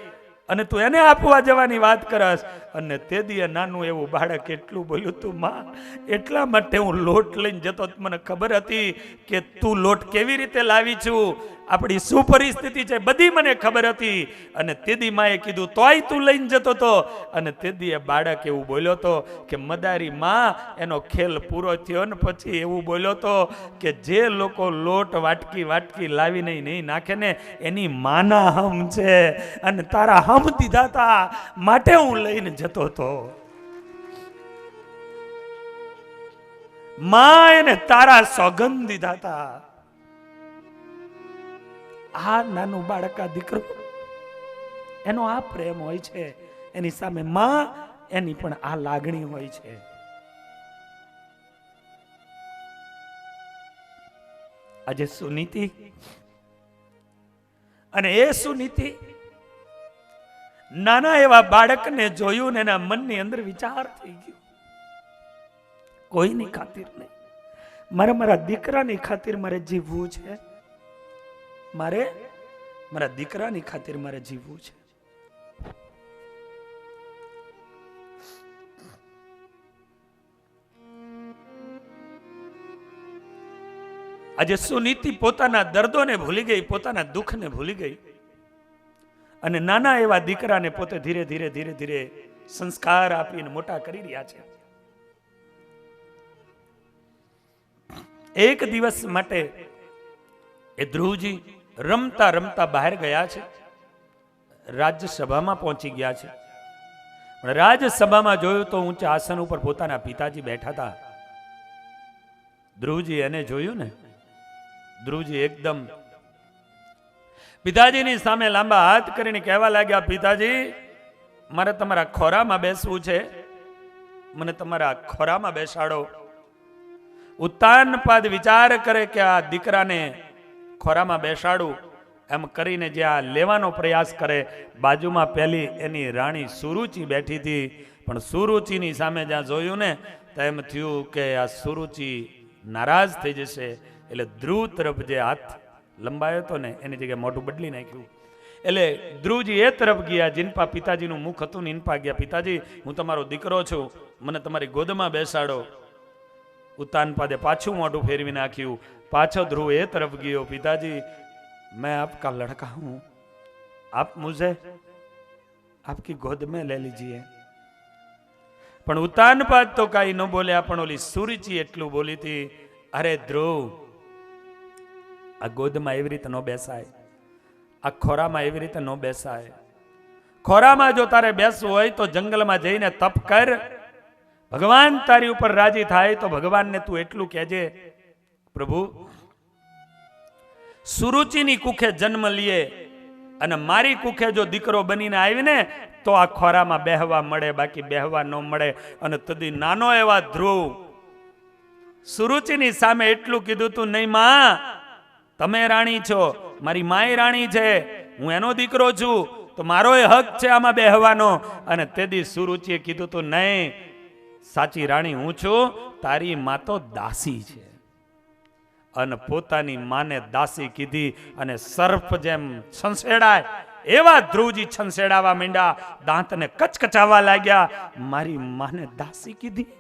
અને તું એને આપવા જવાની વાત કરસ. અને તે દીએ નાનું એવું બાળક એટલું બોલ્યું, તું માં, એટલા માટે હું લોટ લઈને જતો, મને ખબર હતી કે તું લોટ કેવી રીતે લાવી છું, આપણી શું પરિસ્થિતિ છે બધી મને ખબર હતી. અને તેદી માએ કીધું તોય તું લઈને જતો તો. અને તેદી એ બાળક એવું બોલ્યો તો કે મદારી માં એનો ખેલ પૂરો થયો ને પછી એવું બોલ્યો તો કે જે લોકો લોટ વાટકી વાટકી લાવીને નહીં નાખે ને એની માના હમ છે અને તારા હમ દીધા તા માટે હું લઈને જતો તો. માં એને તારા સોગંદ દીધા તા. આ નાનું બાળક, આ દીકરો, એનો આ પ્રેમ હોય છે, એની સામે માં એની પણ આ લાગણી હોય છે. આજે સુનીતિ, અને એ સુનીતિ નાના એવા બાળકને જોયું ને એના મનની અંદર વિચાર થઈ ગયો, કોઈની ખાतिर નહીં, મારા દીકરાની ખાतिर મારે જીવવું છે, મારા દીકરાની ખાतिर મારે જીવવું છે. આજે સુનીતિ પોતાના દર્દોને ભૂલી ગઈ, પોતાના દુઃખને ભૂલી ગઈ અને નાના એવા દીકરાને પોતે ધીરે ધીરે ધીરે ધીરે સંસ્કાર આપીને મોટા કરી રહ્યા છે. એક દિવસ માટે એ ધ્રુવજી રમતા રમતા બહાર ગયા છે, રાજ્યસભામાં પહોંચી ગયા છે. રાજ્યસભામાં જોયું તો ઊંચા આસન ઉપર પોતાના પિતાજી બેઠા હતા. ધ્રુવજી એને જોયું ને ધ્રુવજી એકદમ પિતાજીની સામે લાંબા હાથ કરીને કહેવા લાગ્યા, પિતાજી મારે તમારા ખોરામાં બેસવું છે, મને તમારા ખોરામાં બેસાડો. ઉત્તાનપાદ વિચાર કરે કે આ દીકરાને ખોરામાં બેસાડું. એમ કરીને જ્યાં લેવાનો પ્રયાસ કરે, બાજુમાં પેલી એની રાણી સુરુચિ બેઠી હતી, પણ સુરુચિની સામે જ્યાં જોયું ને તો એમ થયું કે આ સુરુચિ નારાજ થઈ જશે, એટલે ધ્રુવ તરફ જે હાથ લંબાયો હતો ને એની જગ્યાએ મોઢું બદલી નાખ્યું. એટલે ધ્રુવજી એ તરફ ગયા જીનપા પિતાજીનું મુખ હતું ને ઇનપા ગયા, પિતાજી હું તમારો દીકરો છું, મને તમારી ગોદમાં બેસાડો. ઉત્તાનપાદે પાછું મોઢું ફેરવી નાખ્યું. પાછો ધ્રુવ એ તરફ ગયો, પિતાજી मैं आपका लड़का हूं, आप मुझे आपकी गोद में ले लीजिए. પણ ઉત્તાનપાદ તો કાંઈ ન બોલ્યા, પણ ઓલી સુરુચિ એટલું બોલી હતી, અરે ધ્રુવ આ ગોદમાં એવી રીતે ન બેસાય, આ ખોરામાં એવી રીતે ન બેસાય. ખોરામાં જો તારે બેસવું હોય તો જંગલમાં જઈને તપ કર, ભગવાન તારી ઉપર રાજી થાય તો ભગવાનને તું એટલું કહેજે, પ્રભુ સુરુચિની કુખે જન્મ લીએ અને મારી કુખે જો દીકરો બનીને આવીને તો આ ખોરામાં બેહવા મળે, બાકી બેહવા ન મળે. અને તદી નાનો એવા ધ્રુવ સુરુચિની સામે એટલું કીધું તું, નહીં માં તમે રાણી છો, મારી માય રાણી છે, હું એનો દીકરો છું, તો મારો એ હક છે આમાં બેહવાનો. અને તેદી સુરુચિએ કીધું તું, નહીં સાચી રાણી હું છું, તારી માં તો દાસી છે. અને પોતાની માને દાસી કીધી અને સર્પ જેમ છંસેડાય એવા ધ્રુવજી છંસેડાવા માંડ્યા, દાંતને કચકચાવા લાગ્યા, મારી માને દાસી કીધી.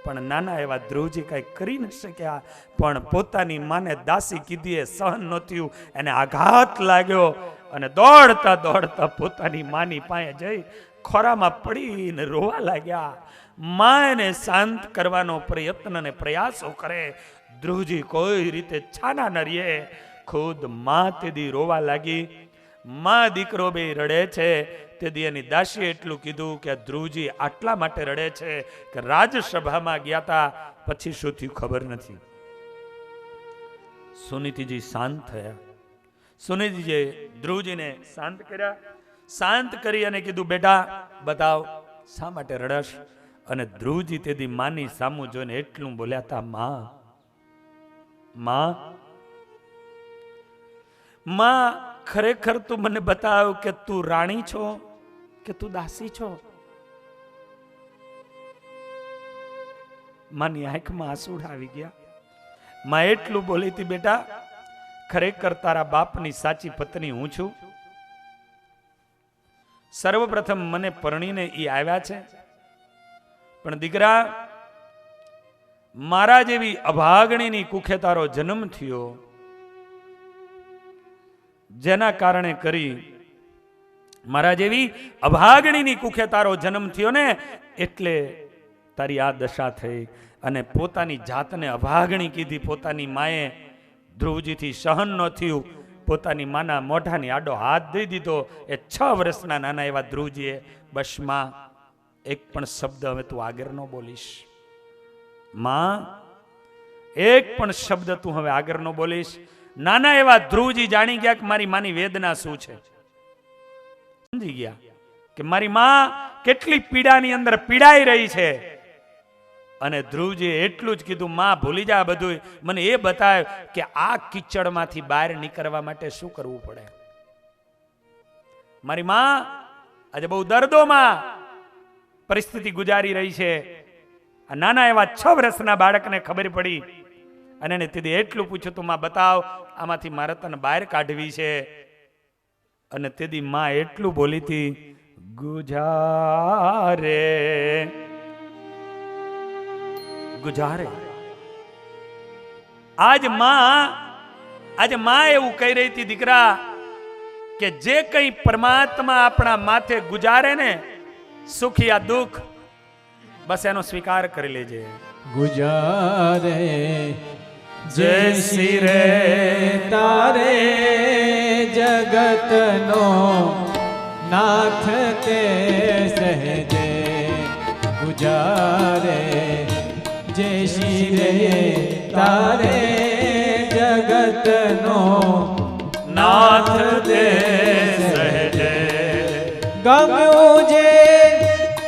પણ નાના એવા ધ્રુવજી કઈ કરી ન શક્યા, પણ પોતાની માને દાસી કીધી એ સહન ન થયું, એને આઘાત લાગ્યો અને દોડતા દોડતા પોતાની માની પાસે જઈ ખોરામાં પડીને રોવા લાગ્યા. માં એને શાંત કરવાનો પ્રયત્ન અને પ્રયાસો કરે, ધ્રુવજી કોઈ રીતે છાના ન રહીએ. ખુદ માં તેદી રોવા લાગી. માં દીકરો બે રડે છે. તેદી એની દાસીએ એટલું કીધું કે ધ્રુવજી આટલા માટે રડે છે કે રાજસભામાં ગયા હતા, પછી શું થયું ખબર નથી. સુનીતિજી શાંત થયા. સુનીતિજીએ ધ્રુવજીને શાંત કર્યા. શાંત કરી અને કીધું, બેટા બતાવ શા માટે રડશ. અને ધ્રુવજી તેદી માની સામું જોઈને એટલું બોલ્યા હતા, માં ખરેખર તું મને બતાવ કે તું રાણી છો કે તું દાસી છો. માની આંખમાં આંસુડા આવી ગયા. માં એટલું બોલી હતી, બેટા ખરેખર તારા બાપની સાચી પત્ની હું છું. સર્વપ્રથમ મને પરણીને ઈ આવ્યા છે, પણ દીકરા મારા જેવી અભાગણીની કુખે તારો જન્મ થયો, જેના કારણે કરી મારા જેવી અભાગણીની કુખે તારો જન્મ થયો ને એટલે તારી આ દશા થઈ. અને પોતાની જાતને અભાગણી કીધી પોતાની માએ. ધ્રુવજીથી સહન ન થયું, પોતાની માના મોઢાની આડો હાથ દઈ દીધો. એ 6 વર્ષના નાના એવા ધ્રુવજીએ, બસ માં એક પણ શબ્દ હવે તું આગળ ન બોલીશ, માં એક પણ શબ્દ તું હવે આગળ ન બોલીશ. નાના એવા ધ્રુવજી જાણી ગયા કે મારી માની વેદના શું છે, સમજી ગયા કે મારી માં કેટલી પીડાની અંદર પીડાઈ રહી છે. અને ધ્રુવજી એટલું જ કીધું, માં ભૂલી જા બધું, મને એ બતાવ કે આ કિચડમાંથી બહાર નીકળવા માટે શું કરવું પડે. મારી માં આજે બહુ દર્દોમાં પરિસ્થિતિ ગુજારી રહી છે. આ નાના એવા 6 વર્ષના બાળકને ખબર પડી અને એને તેથી એટલું પૂછ્યું, તું માં બતાવ આમાંથી મારે તને બહાર કાઢવી છે. અને તેથી માં એટલું બોલી હતી, ગુજારે ગુજારે. આજ માં એવું કહી રહી હતી, દીકરા કે જે કંઈ પરમાત્મા આપણા માથે ગુજારે ને, સુખ યા દુઃખ, બસ એનો સ્વીકાર કરી લેજે. ગુજારે જે સિરે તારે જગતનો નાથ તે સહજે. ગુજારે જે શિરે તારે જગતનો નાથ તે સહેજે ગમ્યું જે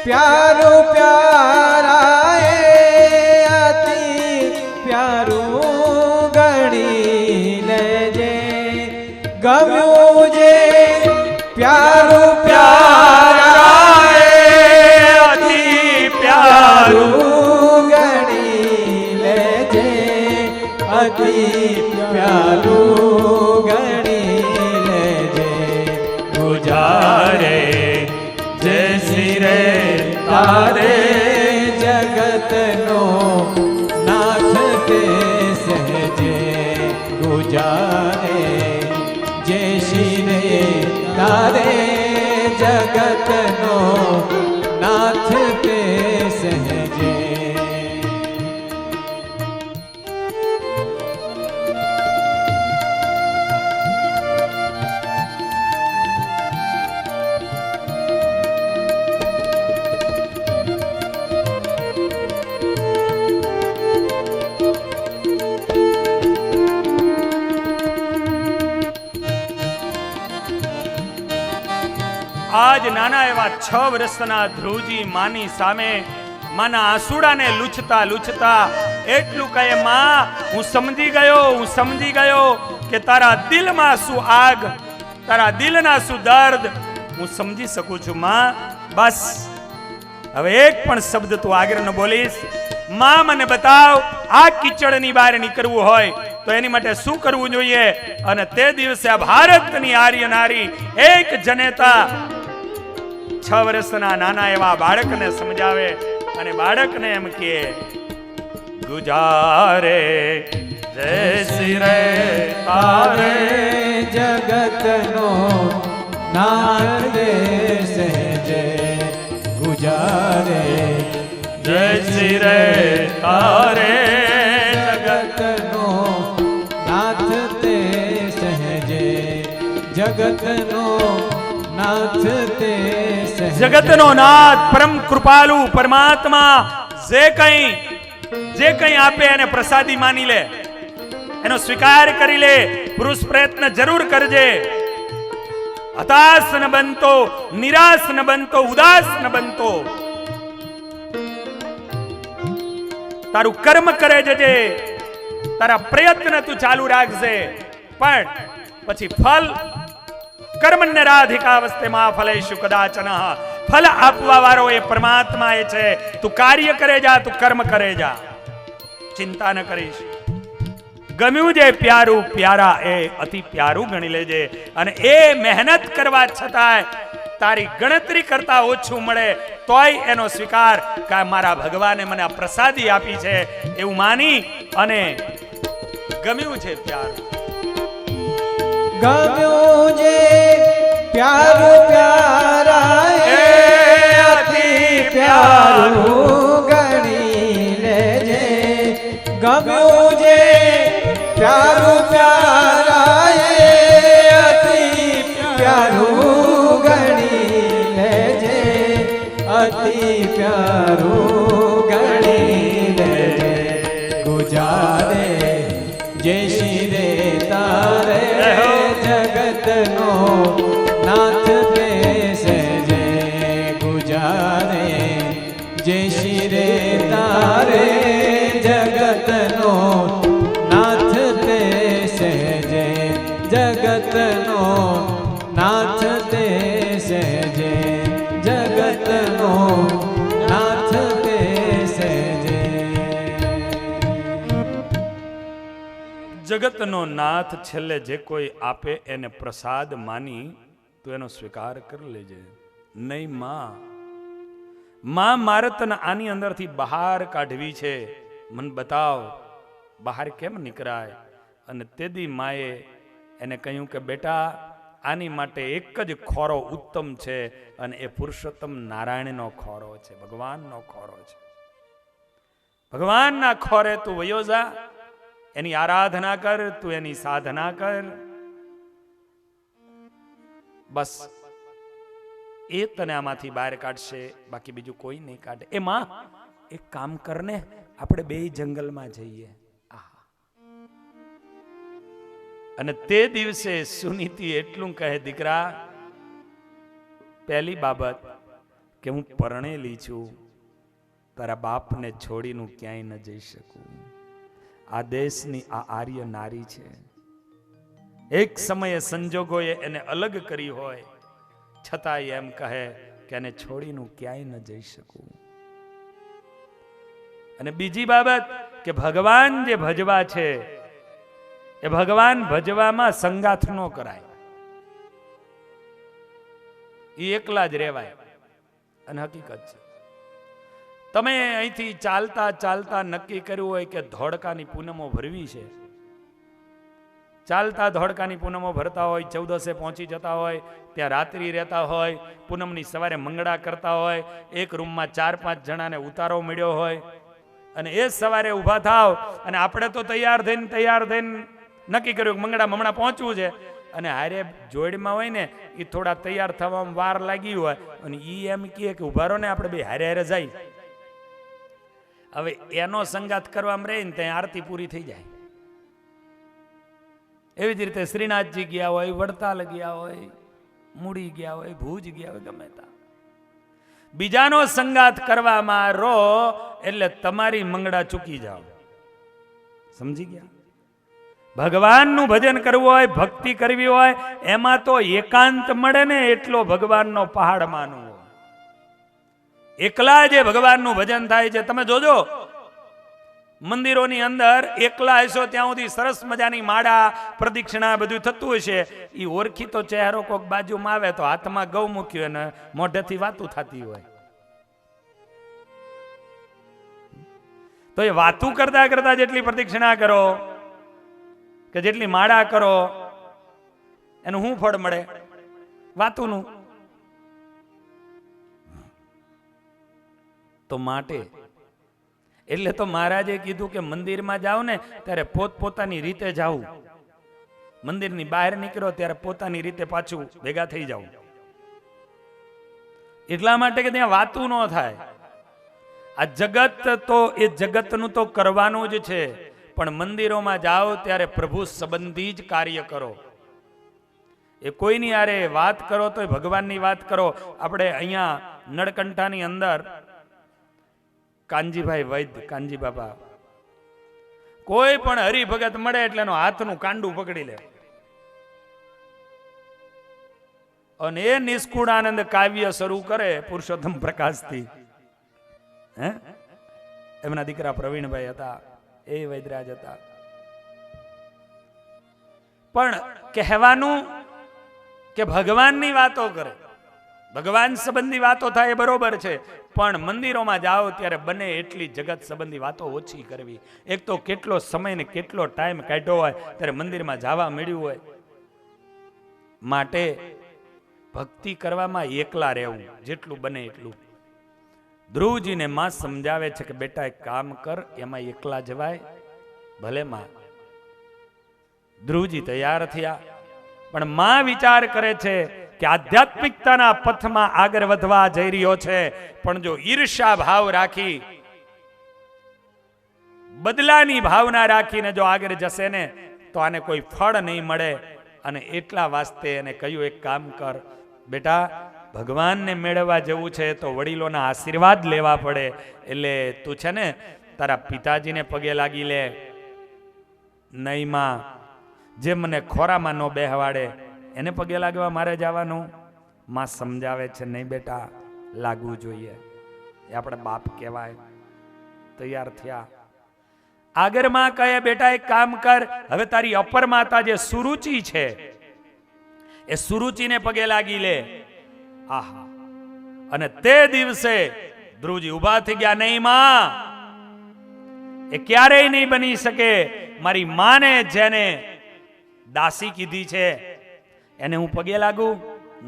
પ્યારું પ્યારા એ અતિ પ્યારું ગણી લેજે ગમ્યું જે પ્યારું પ્યારા એ અતિ પ્યારું ગણી લેજે અતિ પ્યારું ગણી લેજે ગુજારે જે સિરે તારે જગતનો નાથ તે સહેજે ગુજારે જે શિરે તારે જગતનો નાથ તે સહેજે આજ નાના એવા 6 વર્ષના ધ્રુવજી માની સામે માના આંસુડાને લૂછતા લૂછતા એટલું કહે, માં હું સમજી ગયો કે તારા દિલમાં શું આગ, તારા દિલના શું દર્દ હું સમજી શકું છું માં. બસ હવે એક પણ શબ્દ તું આગળ ન બોલીશ. માં મને બતાવ, આ કીચડની બહાર નીકળવું હોય તો એની માટે શું કરવું જોઈએ? અને તે દિવસે આ ભારતની આર્ય નારી એક જનેતા 6 વર્ષના નાના એવા બાળકને સમજાવે અને બાળકને એમ કહે, ગુજારે જય સિરે તારે જગતનો નાથ તે સહેજે ગુજારે જય સિરે તારે જગતનો નાથ તે સહેજે જગતનો નાથ તે સહેજે જગતનો નાથ પરમ કૃપાલુ પરમાત્મા જે કંઈ આપે એને પ્રસાદી માની લે, એનો સ્વીકાર કરી લે. પુરુષ પ્રયત્ન જરૂર કરજે. હતાશ ન બનતો, નિરાશ ન બનતો, ઉદાસ ન બનતો. તારું કર્મ કરે જજે, તારા પ્રયત્ન તું ચાલુ રાખજે, પણ પછી ફલ કર્મન્યરાધિકા વસ્તે મા ફલેષુ કદાચન. ફલ આપવા વાળો એ પરમાત્મા એ છે. તું કાર્ય કરે જા, તું કર્મ કરે જા, ચિંતા ન કરીશ. ગમ્યું જે પ્યારું પ્યારા એ અતિ પ્યારું ગણી લેજે. અને એ મહેનત કરવા છતાંય તારી ગણતરી કરતા ઓછું મળે તોય એનો સ્વીકાર કે મારા ભગવાને મને આ પ્રસાદી આપી છે એવું માની અને ગમ્યું છે પ્યારું. ગમ્યું જે પ્યારું પ્યારા એ અતિ પ્યારું ગણી લેજે ગમ્યું જે પ્યારું પ્યારા એ અતિ પ્યારું ગણી લેજે અતિ પ્યારું ગણી લેજે ગુજારે જય શ્રી રે તારે જગતનો નાથ તે સહેજે ગુજારે જય શ્રી રે તારે જગતનો નાથ તે સહેજે જગતનો નાથ તે સહેજે જગતનો નાથ તે સહેજે જગતનો નાથ છેલ્લે જે કોઈ આપે એને પ્રસાદ માની તું એનો સ્વીકાર કરી લેજે. નહીં માં મારે તને આની અંદરથી બહાર કાઢવી છે, મને બતાવ બહાર કેમ નીકળાય. અને તેદી માએ એને કહ્યું કે બેટા આની માટે એક જ ખોરો ઉત્તમ છે અને એ પુરુષોત્તમ નારાયણનો ખોરો છે, ભગવાનનો ખોરો છે. ભગવાનના ખોરે તું વયો જા, એની આરાધના કર, તું એની સાધના કર. બસ એ તને આમાંથી બહાર કાઢશે, બાકી બીજું કોઈ નહીં કાઢે. એ માં એક કામ કરને, આપણે બે જંગલમાં જઈએ. અને તે દિવસે સુનીતિ એટલું કહે, દીકરા, પહેલી બાબત કે હું પરણેલી છું, તારા બાપને છોડીને ક્યાંય ન જઈ શકું. આ દેશની આ આર્ય નારી છે. એક સમયે સંજોગોએ એને અલગ કરી હોય, છતાંય એમ કહે કે એને છોડીને ક્યાંય ન જઈ શકું. અને બીજી બાબત કે ભગવાન જે ભજવા છે એ ભગવાન ભજવામાં સંગાથ ન કરાય, એ એકલા જ રહેવાય. અને હકીકત છે, તમે અહીંથી ચાલતા ચાલતા નક્કી કર્યું હોય કે ધોળકાની પૂનમો ભરવી છે, ચાલતા ધોળકાની પૂનમો ભરતા હોય, 14 પહોંચી જતા હોય, ત્યાં રાત્રિ રહેતા હોય, પૂનમની સવારે મંગળા કરતા હોય, એક રૂમમાં 4-5 જણાને ઉતારો મળ્યો હોય, અને એ સવારે ઊભા થાવ, અને આપણે તો તૈયાર થઈને નક્કી કર્યું કે મંગળા હમણાં પહોંચવું છે, અને હારે જોડમાં હોય ને એ થોડા તૈયાર થવામાં વાર લાગી હોય, અને એ એમ કહે કે ઉભા રહો ને, આપણે બે હારે હારે જાય. હવે એનો સંગાત કરવામાં રહે ને ત્યાં આરતી પૂરી થઈ જાય. એવી જ રીતે શ્રીનાથજી ગયા હોય, વડતાલ ગયા હોય, મૂડી ગયા હોય, ભુજ ગયા હોય, ગમે ત્યાં બીજાનો સંગાત કરવામાં રહો એટલે તમારી મંગળા ચૂકી જાઓ. સમજી ગયા? ભગવાનનું ભજન કરવું હોય, ભક્તિ કરવી હોય, એમાં તો એકાંત મળે ને એટલો ભગવાનનો પહાડ માનવો. એકલા જે ભગવાનનું ભજન થાય છે, તમે જોજો મંદિરોની અંદર એકલા હશો ત્યાં સુધી સરસ મજાની માળા પ્રદક્ષિણા બધું થતું હશે, એ ઓળખીતો ચહેરો કોક બાજુમાં આવે તો હાથમાં ગૌ મૂક્યું અને મોઢેથી વાતું થતી હોય, તો એ વાતું કરતા કરતા જેટલી પ્રદક્ષિણા કરો કે જેટલી માળા કરો એનું શું ફળ મળે? વાતુનું. તો માટે એટલે તો મહારાજે કીધું કે મંદિરમાં જાઓ ને ત્યારે પોતપોતાની રીતે જાવું, મંદિરની બહાર નીકળો ત્યારે પોતાની રીતે પાછું ભેગા થઈ જાવ. એટલા માટે કે ત્યાં વાતું ન થાય. આ જગત તો એ જગતનું તો કરવાનું જ છે, પણ મંદિરોમાં જાઓ ત્યારે પ્રભુ સંબંધી જ કાર્ય કરો. એ કોઈની આરે વાત કરો તો ભગવાનની વાત કરો. આપણે અહીંયા નળકંઠાની અંદર કાનજીભાઈ વૈદ્ય, કાનજી બાપા, કોઈ પણ હરિભગત મળે એટલે એનો હાથનું કાંડું પકડી લે અને એ નિષ્કુળાનંદ કાવ્ય શરૂ કરે પુરુષોત્તમ પ્રકાશથી. એમના દીકરા પ્રવીણભાઈ હતા, એ વૈદરાજ હતા. પણ કહેવાનું કે ભગવાનની વાતો કરે, ભગવાન સંબંધી વાતો થાય એ બરોબર છે, પણ મંદિરોમાં જાઓ ત્યારે બને એટલી જગત સંબંધી વાતો ઓછી કરવી. એક તો કેટલો સમય ને કેટલો ટાઈમ કાઢ્યો હોય ત્યારે મંદિરમાં જવા મળ્યું હોય. માટે ભક્તિ કરવામાં એકલા રહેવું જેટલું બને એટલું. ધ્રુવજીને માં સમજાવે છે કે બેટા એક કામ કર, એમાં એકલા જવાય ભલે માં. ધ્રુવજી તૈયાર થયા, પણ માં વિચાર કરે છે કે આધ્યાત્મિકતાના પથમાં આગળ વધવા જઈ રહ્યો છે, પણ જો ઈર્ષા ભાવ રાખી, બદલાની ભાવના રાખીને જો આગળ જશે ને તો આને કોઈ ફળ નહીં મળે. અને એટલા વાસ્તે એને કહ્યું એક કામ કર બેટા, ભગવાનને મેળવવા જવું છે તો વડીલોના આશીર્વાદ લેવા પડે, એટલે તું છે ને તારા પિતાજીને પગે લાગી લે. નહીં માં, જે મને ખોરામાં ન બેહવાડે એને પગે લાગવા મારે જવાનું? માં સમજાવે છે નહીં બેટા, લાગવું જોઈએ, એ આપણે બાપ કહેવાય. તૈયાર થયા. આગળ માં કહે બેટા એક કામ કર, હવે તારી અપર માતા જે સુરુચિ છે એ સુરુચિને પગે લાગી લે. આહા! અને તે દિવસે ધ્રુવજી ઉભા થઈ ગયા. નહીં માં, એ ક્યારેય નહીં બની શકે. મારી માને જેને દાસી કીધી છે એને હું પગે લાગુ?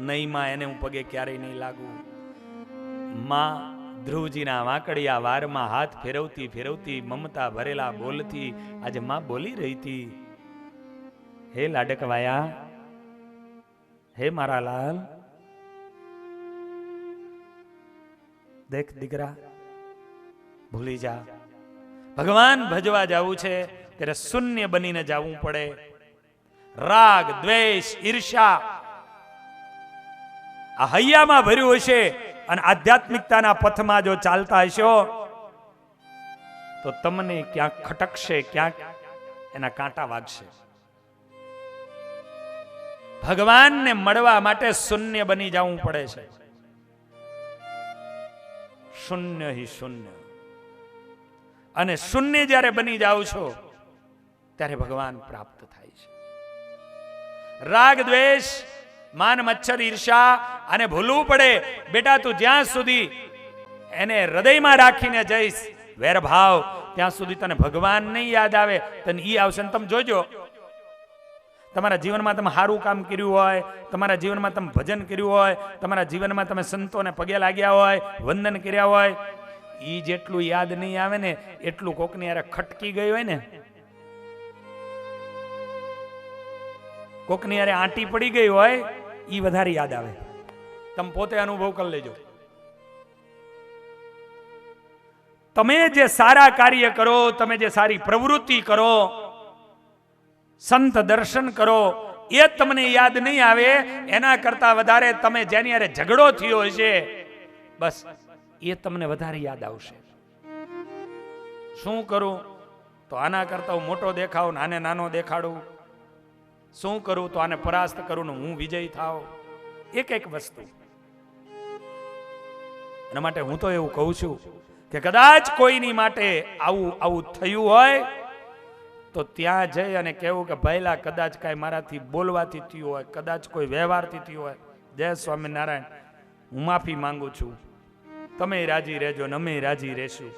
નહીં માં, એને હું પગે ક્યારેય નહીં લાગુ. માં ધ્રુવજીના વાંકડિયા વારમાં હાથ ફેરવતી ફેરવતી મમતા ભરેલા બોલતી આજે માં બોલી રહી હતી, હે લાડકવાયા, હે મારા લાલ, દેખ દીકરા, ભૂલી જા. ભગવાન ભજવા જવું છે ત્યારે શૂન્ય બનીને જવું પડે. રાગ, દ્વેષ, ઈર્ષ્યા આ હૈયામાં ભર્યું હશે અને આધ્યાત્મિકતાના પથમાં જો ચાલતા હશો તો તમને ક્યાંક ખટકશે, ક્યાંક એના કાંટા વાગશે. ભગવાનને મળવા માટે શૂન્ય બની જવું પડે છે. શૂન્ય હિ શૂન્ય. અને શૂન્ય જ્યારે બની જાઓ છો ત્યારે ભગવાન પ્રાપ્ત થાય છે. રાગ, દ્વેષ, માન, મચ્છર, ઈર્ષા અને ભૂલવું પડે. બેટા તું જ્યાં સુધી એને હૃદયમાં રાખીને જઈશ વેરભાવ, ત્યાં સુધી તને ભગવાન નહીં યાદ આવે, તને ઈ આવશે. ને તમે જોજો, તમારા જીવનમાં તમે સારું કામ કર્યું હોય, તમારા જીવનમાં તમે ભજન કર્યું હોય, તમારા જીવનમાં તમે સંતોને પગે લાગ્યા હોય, વંદન કર્યા હોય, ઈ જેટલું યાદ નહીં આવે ને એટલું કોકની યારે ખટકી ગઈ હોય ને, કોકની યારે આંટી પડી ગઈ હોય, ઈ વધારે યાદ આવે. તમે પોતે અનુભવ કરી લેજો. તમે જે સારા કાર્ય કરો, તમે જે સારી પ્રવૃત્તિ કરો, સંત દર્શન કરો, એ તમને યાદ નહીં આવે. એના કરતા વધારે તમે જેની હારે ઝઘડો થયો હશે બસ એ તમને વધારે યાદ આવશે. શું કરું તો આના કરતા હું મોટો દેખાઉં, આને નાનો દેખાડું. શું કરું તો આને પરાસ્ત કરું ને હું વિજય થાવ. એક એક વસ્તુ. એના માટે હું તો એવું કહું છું કે કદાચ કોઈની માટે આવું થયું હોય તો ત્યાં જઈ અને કહેવું કે ભાઈલા કદાચ કાંઈ મારાથી બોલવાથી થયું હોય, કદાચ કોઈ વ્યવહારથી થયું હોય, જય સ્વામિનારાયણ, હું માફી માંગુ છું, તમે રાજી રહેજો ને અમે રાજી રહેશું.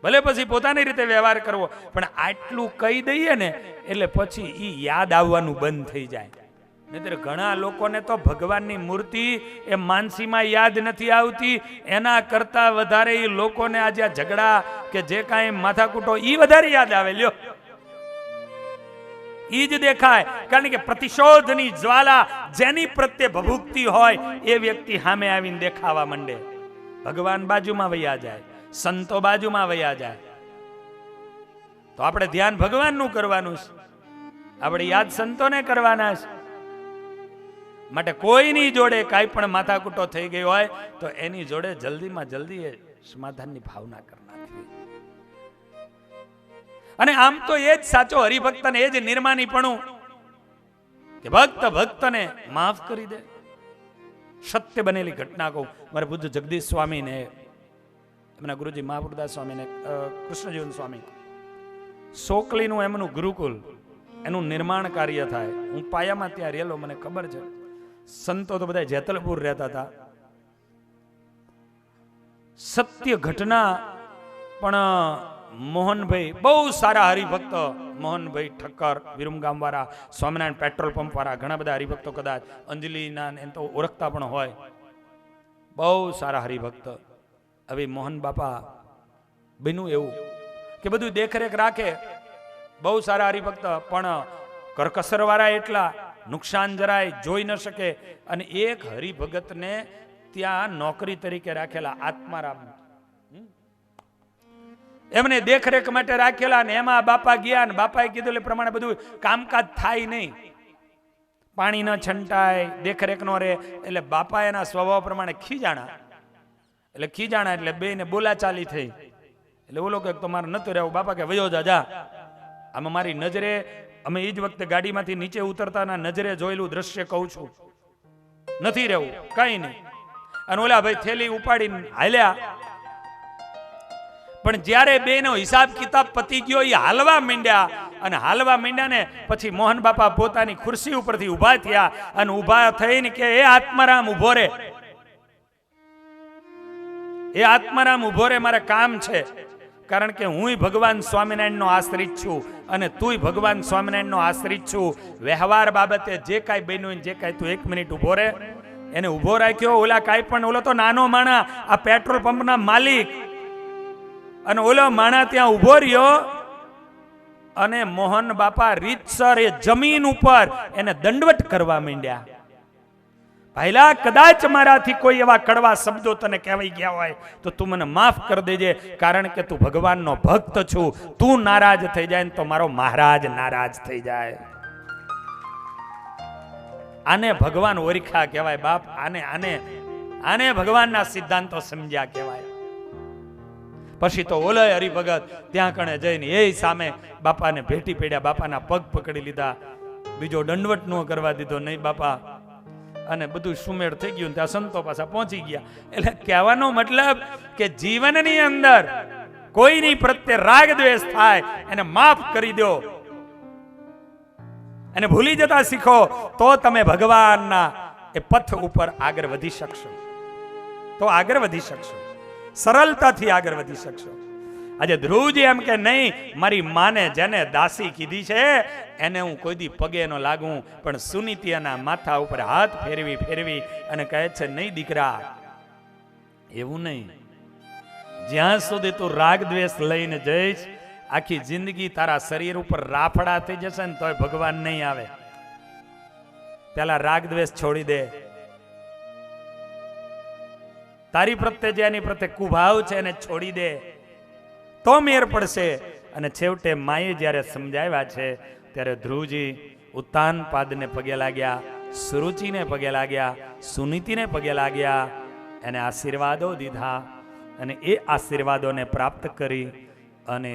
ભલે પછી પોતાની રીતે વ્યવહાર કરવો, પણ આટલું કહી દઈએ ને એટલે પછી ઈ યાદ આવવાનું બંધ થઈ જાય. નહીતર ઘણા લોકોને તો ભગવાનની મૂર્તિ એ માનસીમાં યાદ નથી આવતી. એના કરતા વધારે એ લોકોને આજે ઝઘડા કે જે કાંઈ માથાકૂટો ઈ વધારે યાદ આવે. લ્યો, ઈ જ દેખાય. કારણ કે પ્રતિશોધની જ્વાલા જેની પ્રત્યે ભભૂકતી હોય એ વ્યક્તિ સામે આવીને દેખાવા માંડે. ભગવાન બાજુમાં વયા જાય, સંતો બાજુમાં વયા જાય. તો આપણે ધ્યાન ભગવાનનું કરવાનું છે, આપણે યાદ સંતોને કરવાના છે. માટે કોઈની જોડે કાંઈ પણ માથાકૂટો થઈ ગઈ હોય તો એની જોડે જલ્દીમાં જલ્દી એ સમાધાનની ભાવના કરી નાખવી. અને આમ તો એ જ સાચો હરિભક્ત ને એ જ નિર્માનીપણું કે ભક્ત ભક્તને માફ કરી દે. સત્ય બનેલી ઘટના કહું. મારે પૂજ્ય જગદીશ સ્વામી ને એમના ગુરુજી મહાપુરદાસ સ્વામી ને કૃષ્ણજીવન સ્વામી, સોકલીનું એમનું ગુરુકુલ, એનું નિર્માણ કાર્ય થાય. હું પાયામાં ત્યાં રહેલો, મને ખબર છે. સંતો તો બધા જેતલપુર રહેતા હતા. સત્ય ઘટના. પણ મોહનભાઈ બહુ સારા હરિભક્ત, મોહનભાઈ ઠક્કર વિરમગામ વાળા, સ્વામિનારાયણ પેટ્રોલ પંપ વાળા, ઘણા બધા હરિભક્તો કદાચ અંજલિના એમ તો ઓળખતા પણ હોય. બહુ સારા હરિભક્ત. હવે મોહન બાપા બન્યું એવું કે બધું દેખરેખ રાખે, બહુ સારા હરિભક્ત, પણ કરકસર વાળા એટલા, નુકસાન જરાય જોઈ ન શકે. અને એક હરિભગતને ત્યાં નોકરી તરીકે રાખેલા, આત્મારામ, એમને દેખરેખ માટે રાખેલા. ને એમાં બાપા ગયા ને બાપાએ કીધું એ પ્રમાણે બધું કામકાજ થાય નહીં, પાણી ન છંટાય, દેખરેખ નો રહે. એટલે બાપા એના સ્વભાવ પ્રમાણે ખીજાણા. એટલે બેને બોલાચાલી થઈ. એટલે ઓલો કે તમારે નતું રહેવું. બાપા કે વયો જા. આમાં મારી નજરે, અમે એ જ વખતે ગાડીમાંથી નીચે ઉતરતાના નજરે જોયેલું દ્રશ્ય કહું છું. નથી રહેવું, કઈ નહીં. અને ઓલા ભાઈ થેલી ઉપાડીને હાલ્યા. પણ જ્યારે બેનો હિસાબ કિતાબ પતી ગયો, એ હાલવા માંડ્યા. અને હાલવા માંડ્યા ને પછી મોહન બાપા પોતાની ખુરશી ઉપરથી ઉભા થયા અને ઉભા થઈને કે એ આત્મારામ ઉભો રે, એ આત્મારામ ઉભો રે, મારે કામ છે. કારણ કે હું ભગવાન સ્વામિનારાયણનો આશ્રિત છું અને તું ભગવાન સ્વામિનારાયણનો આશ્રિત છું. વ્યવહાર બાબતે જે કાંઈ બન્યું, જે કાંઈ, તું 1 મિનિટ ઉભો રે. એને ઉભો રાખ્યો. ઓલા કાંઈ પણ, ઓલો તો નાનો માણા, આ પેટ્રોલ પંપના માલિક, અને ઓલો માણા ત્યાં ઉભો રહ્યો. અને મોહન બાપા રીતસર એ જમીન ઉપર એને દંડવટ કરવા માંડ્યા. પહેલા કદાચ મારાથી કોઈ એવા કડવા શબ્દો તને કહેવાઈ ગયા હોય તો તું મને માફ કરી દેજે, કારણ કે તું ભગવાનનો ભક્ત છું. તું નારાજ થઈ જાય ને તો મારો મહારાજ નારાજ થઈ જાય. આને ભગવાન ઓળખ્યા કહેવાય બાપ. આને ભગવાનના સિદ્ધાંતો સમજ્યા કહેવાય. પછી તો ઓલય હરિભગત ત્યાં કણે જઈને એ સામે બાપાને ભેટી પડ્યા, બાપાના પગ પકડી લીધા, બીજો દંડવટ ન કરવા દીધો નહીં બાપા, અને બધું સુમેળ થઈ ગયું. ત્યાં સંતો પાછા પહોંચી ગયા. એટલે કહેવાનો મતલબ કે જીવનની અંદર કોઈની પ્રત્યે રાગ દ્વેષ થાય એને માફ કરી દો અને ભૂલી જતા શીખો તો તમે ભગવાનના એ પથ ઉપર આગળ વધી શકશો. સરળતાથી આગળ વધી શકશો. આજે ધ્રુવજી એમ કે નહીં, મારી માને જેને દાસી કીધી છે એને હું કોઈ દી પગે ન લાગું, પણ સુનીતિયાના માથા ઉપર હાથ ફેરવી અને કહે છે નહીં દીકરા, એવું નહીં. જ્યાં સુધી તું રાગ દ્વેષ લઈને જઈશ આખી જિંદગી તારા શરીર ઉપર રાફડા થઈ જશે ને તોય ભગવાન નહીં આવે. પેલા રાગ દ્વેષ છોડી દે. તારી પ્રત્યે જે એની પ્રત્યે કુભાવ છે એને છોડી દે તો મેર પડશે. અને છેવટે માએ જ્યારે સમજાવ્યા છે ત્યારે ધ્રુવજી ઉત્તાનપાદને પગે લાગ્યા, સુરુચિને પગે લાગ્યા, સુનીતિને પગે લાગ્યા, એને આશીર્વાદો દીધા અને એ આશીર્વાદોને પ્રાપ્ત કરી અને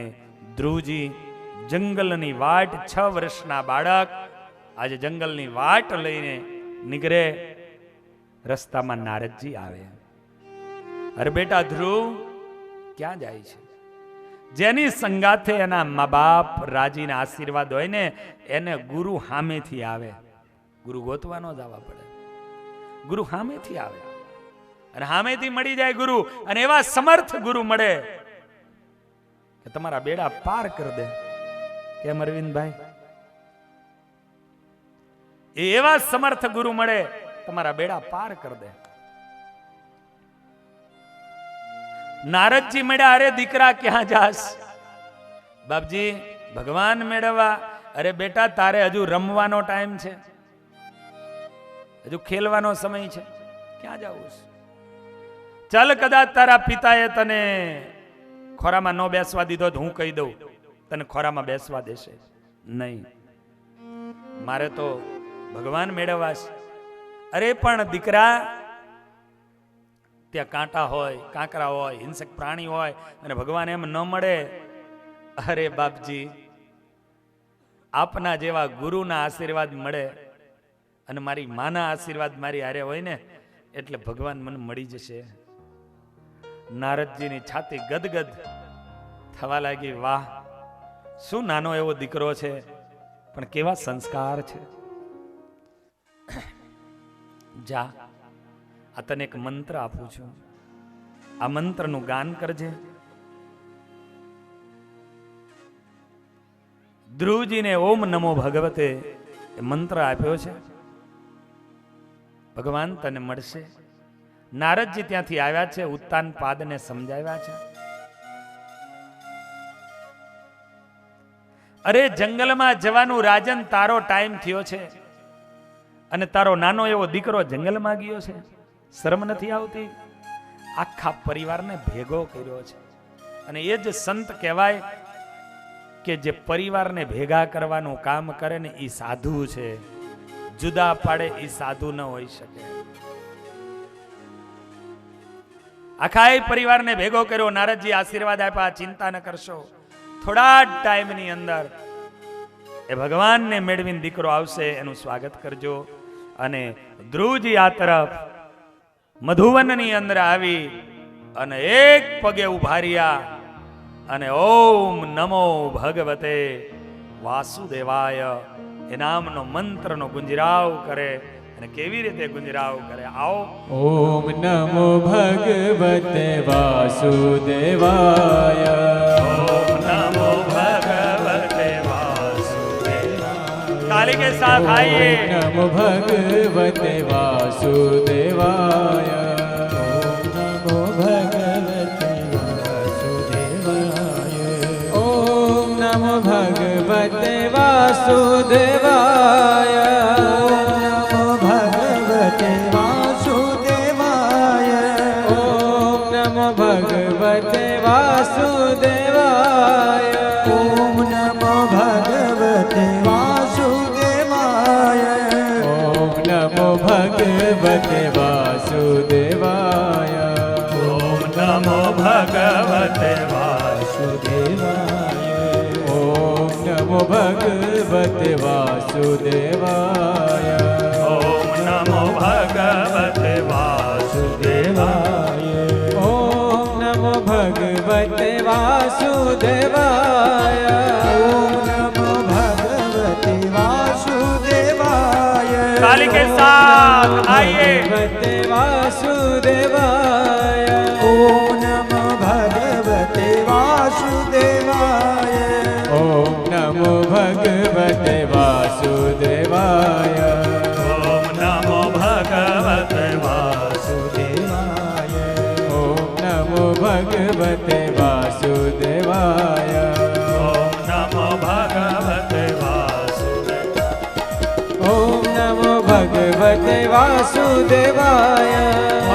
ધ્રુવજી જંગલની વાટ, 6 વર્ષના બાળક આજે જંગલની વાટ લઈને નીકળે. રસ્તામાં નારદજી આવે. અરે બેટા ધ્રુવ, ક્યાં જાય છે? જેની સંગાથે એના મા બાપ રાજીના આશીર્વાદ હોય ને એને ગુરુ સામેથી આવે. ગુરુ ગોતવાનો જ આવવા પડે. ગુરુ સામેથી આવે અને સામેથી મળી જાય ગુરુ. અને એવા સમર્થ ગુરુ મળે કે તમારા બેડા પાર કરી દે. કેમ અરવિંદભાઈ? એવા સમર્થ ગુરુ મળે તમારા બેડા પાર કરી દે. નારદજી મળ્યા. અરે દીકરા ક્યાં જાસ? બાપજી ભગવાન મેળવવા. અરે બેટા તારે હજુ રમવાનો ટાઈમ છે, હજુ ખેલવાનો સમય છે, ક્યાં જવું છે? ચાલ, કદાચ તારા પિતાએ તને ખોરામાં ન બેસવા દીધો તો હું કહી દઉં તને ખોરામાં બેસવા દેશે નહીં. મારે તો ભગવાન મેળવવા છે. અરે પણ દીકરા, ત્યાં કાંટા હોય, કાંકરા હોય, હિંસક પ્રાણી હોય અને ભગવાન એમ ન મળે. અરે બાપજી, આપના જેવા ગુરુના આશીર્વાદ મળે અને મારી માના આશીર્વાદ મારી હારે હોય ને એટલે ભગવાન મને મળી જશે. નારદજીની છાતી ગદગદ થવા લાગી. વાહ, શું નાનો એવો દીકરો છે, પણ કેવા સંસ્કાર છે. જા, આ તને એક મંત્ર આપું છું, આ મંત્રનું ગાન કરજે. ધ્રુવજીને ઓમ નમો ભગવતે એ મંત્ર આપ્યો છે. ભગવાન તને મળશે. નારદજી ત્યાંથી આવ્યા છે, ઉત્તાનપાદને સમજાવ્યા છે. અરે જંગલમાં જવાનું રાજન, તારો ટાઈમ થયો છે અને તારો નાનો એવો દીકરો જંગલમાં ગયો છે. શરમ નથી આવતી? આખા પરિવારને ભેગો કર્યો છે. અને એ જ સંત કહેવાય કે જે પરિવારને ભેગા કરવાનું કામ કરે ને એ સાધુ છે. જુદા પાડે એ સાધુ ન હોઈ શકે. આખા પરિવારને ભેગો કર્યો. નારદજી આશીર્વાદ આપ્યા, ચિંતા ન કરશો, થોડા જ ટાઈમની અંદર એ ભગવાનને મેળવીને દીકરો આવશે, એનું સ્વાગત કરજો. અને ધ્રુવજી આ તરફ મધુવનની અંદર આવી અને એક પગે ઉભા રહ્યા અને ઓમ નમો ભગવતે વાસુદેવાય એ નામનો મંત્રનો ગુંજરાવ કરે. અને કેવી રીતે ગુંજરાવ કરે? આવો. ઓમ નમો ભગવતે વાસુદેવાય. ઓમ નમો ભગવતે વાસુદેવાય. ताली के साथ आइए. नमो भगवते वासुदेवाय. ओम नमो भगवते वासुदेवाय. ओम नमो भगवते वासुदेवाय. ओम नमो भगवते वासुदेवाय. ओम नमो ભગવતે વાસુદેવાય ઓમ નમો ભગવતે વાસુદેવાય. ઓમ નમો ભગવતે વાસુદેવાય ઓમ નમો ભગવતે વાસુદેવાય. ઓમ નમો ભગવતે વાસુદેવાય ઓમ નમો ભગવતે વાસુદેવાય ताली के साथ आइए. भगवते वासुदेवाय ओम नमो भगवते वासुदेवाय ओम नमो भगवते वासुदेवाय ओम नमो भगवते वासुदेवाय. ओम नमो भगवते वासुदेवाय ओम नमो भगवते वासुदेवाय. ओम नमो भगवते वासुदेवाय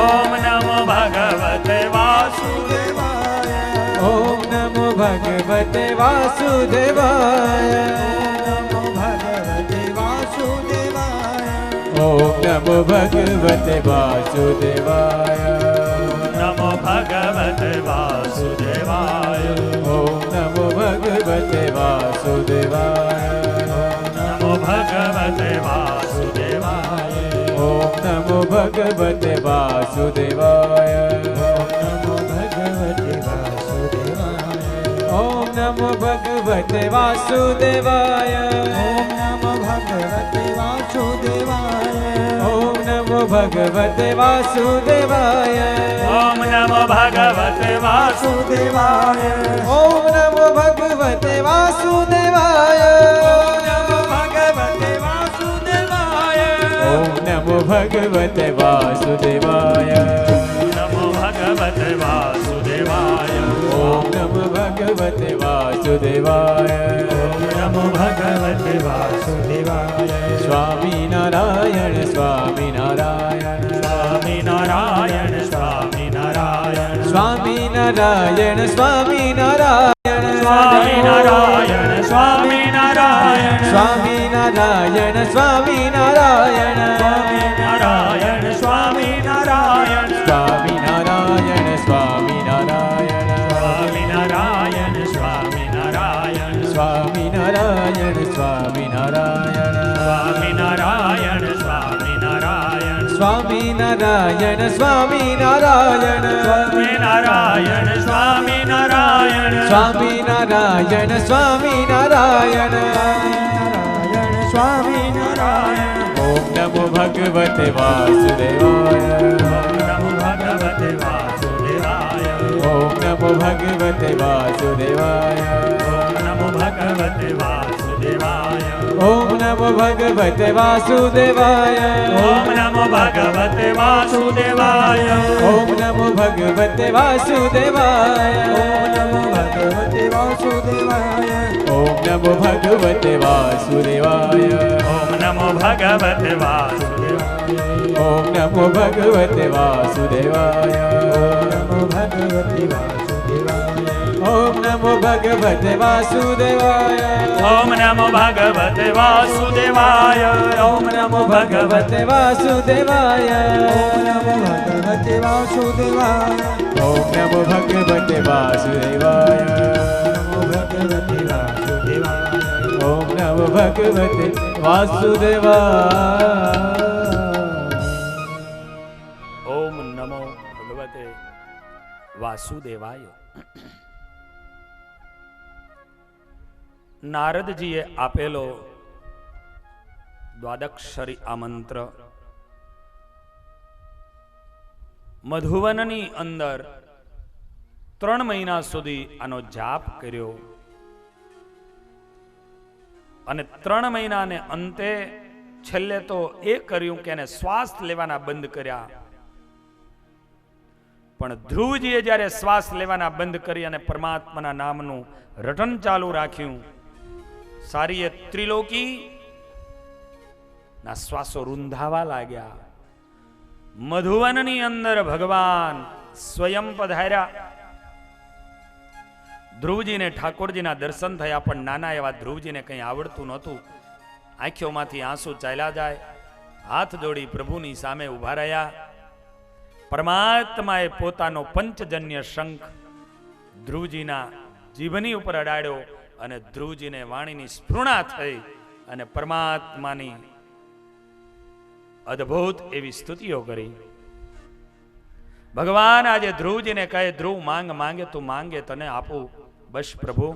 ओम नमो भगवते वासुदेवाय. ओम नमो भगवते वासुदेवाय ओम नमो भगवते वासुदेवाय नमो भगवते वासुदेवाय. ओम नमो भगवते वासुदेवाय नमो भगवते वासुदेवाय. ओम नमो भगवते वासुदेवाय ओम नमो भगवते वासुदेवाय ओम नमो भगवते वासुदेवाय ओम नमो भगवते वासुदेवाय. ओम नमो भगवते वासुदेवाय ओम नमो भगवते वासुदेवाय नमो भगवते वासुदेवाय. ओम नमो भगवते वासुदेवाय ओम नमो भगवते वासुदेवाय. स्वामी नारायण स्वामी नारायण स्वामी नारायण स्वामी नारायण. स्वामी नारायण स्वामी नारायण स्वामी नारायण स्वामी नारायण. स्वामी नारायण स्वामी नारायण स्वामी नारायण स्वामी नारायण. स्वामी नारायण स्वामी नारायण स्वामी नारायण स्वामी नारायण. स्वामी नारायण स्वामी नारायण स्वामी नारायण स्वामी नारायण. स्वामी नारायण स्वामी नारायण स्वामी नारायण स्वामी नारायण. स्वामी नारायण स्वामी नारायण स्वामी नारायण. ओम नमो भगवते वासुदेवाय ओम नमो भगवते वासुदेवाय. ओम नमो भगवते वासुदेवाय ओम नमो भगवते वासुदेवाय. ओम नमो भगवते वासुदेवाय ओम नमो भगवते वासुदेवाय. ओम नमो भगवते वासुदेवाय ओम नमो भगवते वासुदेवाय ओम नमो भगवते वासुदेवाय ओम नमो भगवते वासुदेवाय. ओम नमो भगवते वासुदेवाय ओम नमो भगवते वासुदेवाय ओम नमो भगवते वासुदेवाय. ओम नमो भगवते वासुदेवाय ओम नमो भगवते वासुदेवाय ओम नमो भगवते वासुदेवाय ओम नमो भगवते वासुदेवाय ओम नमो भगवते वासुदेवाय. નારદજીએ આપેલો દ્વાદક્ષરી આ મંત્ર મધુવનની અંદર 3 મહિના સુધી આનો જાપ કર્યો અને 3 મહિનાને અંતે છેલ્લે તો એ કર્યું કે એને શ્વાસ લેવાના બંધ કર્યા. પણ ધ્રુવજીએ જ્યારે શ્વાસ લેવાના બંધ કરી અને પરમાત્માના નામનું રટન ચાલુ રાખ્યું, સારી એ ત્રિલોકી ના શ્વાસો રૂંધાવા લાગ્યા. મધુવનની અંદર ભગવાન સ્વયં પધાર્યા. ધ્રુવજીને ઠાકોરજીના દર્શન થયા, પણ નાના એવા ધ્રુવજીને કંઈ આવડતું નહોતું. આંખોમાંથી આંસુ ચાલ્યા જાય, હાથ જોડી પ્રભુની સામે ઊભા રહ્યા. પરમાત્માએ પોતાનો પંચજન્ય શંખ ધ્રુવજીના જીભની ઉપર અડાડ્યો અને ધ્રુવજીને વાણીની સ્ફુરણા થઈ અને પરમાત્માની અદ્ભુત એવી સ્તુતિઓ કરી. ભગવાન આજે ધ્રુવજીને કહે, ધ્રુવ માંગ માંગે તું માંગે તને આપું. બસ પ્રભુ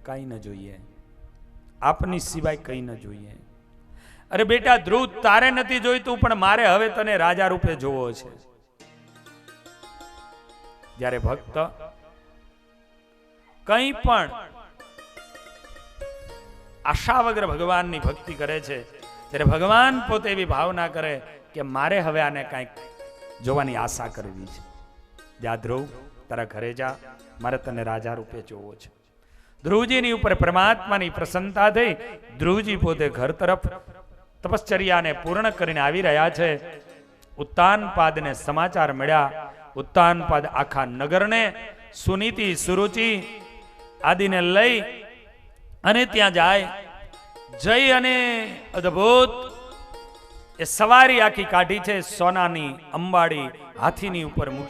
કઈ ન જોઈએ, આપની સિવાય કઈ ન જોઈએ. અરે બેટા ધ્રુવ, તારે નથી જોઈતું પણ મારે હવે તને રાજા રૂપે જોવો છે. જ્યારે ભક્ત કંઈ પણ આશા વગર ભગવાનની ભક્તિ કરે છે ત્યારે ભગવાન પોતે એવી ભાવના કરે કે મારે હવે આને કંઈક જોવાની આશા કરવી છે. જા ધ્રુવ, તારા ઘરે જા, મારે તને રાજા રૂપે જોવો છે. ધ્રુવજીની ઉપર પરમાત્માની પ્રસન્નતા થઈ. ધ્રુવજી પોતે ઘર તરફ તપશ્ચર્યાને પૂર્ણ કરીને આવી રહ્યા છે. ઉત્તાનપાદને સમાચાર મળ્યા. ઉત્તાનપાદ આખા નગરને સુનીતિ, સુરુચિ આદિને લઈ અને ત્યાં જાય. જઈ અને અદ્ભુત એ સવારી આખી કાઢી છે. સોનાની અંબાડી હાથીની ઉપર મૂકી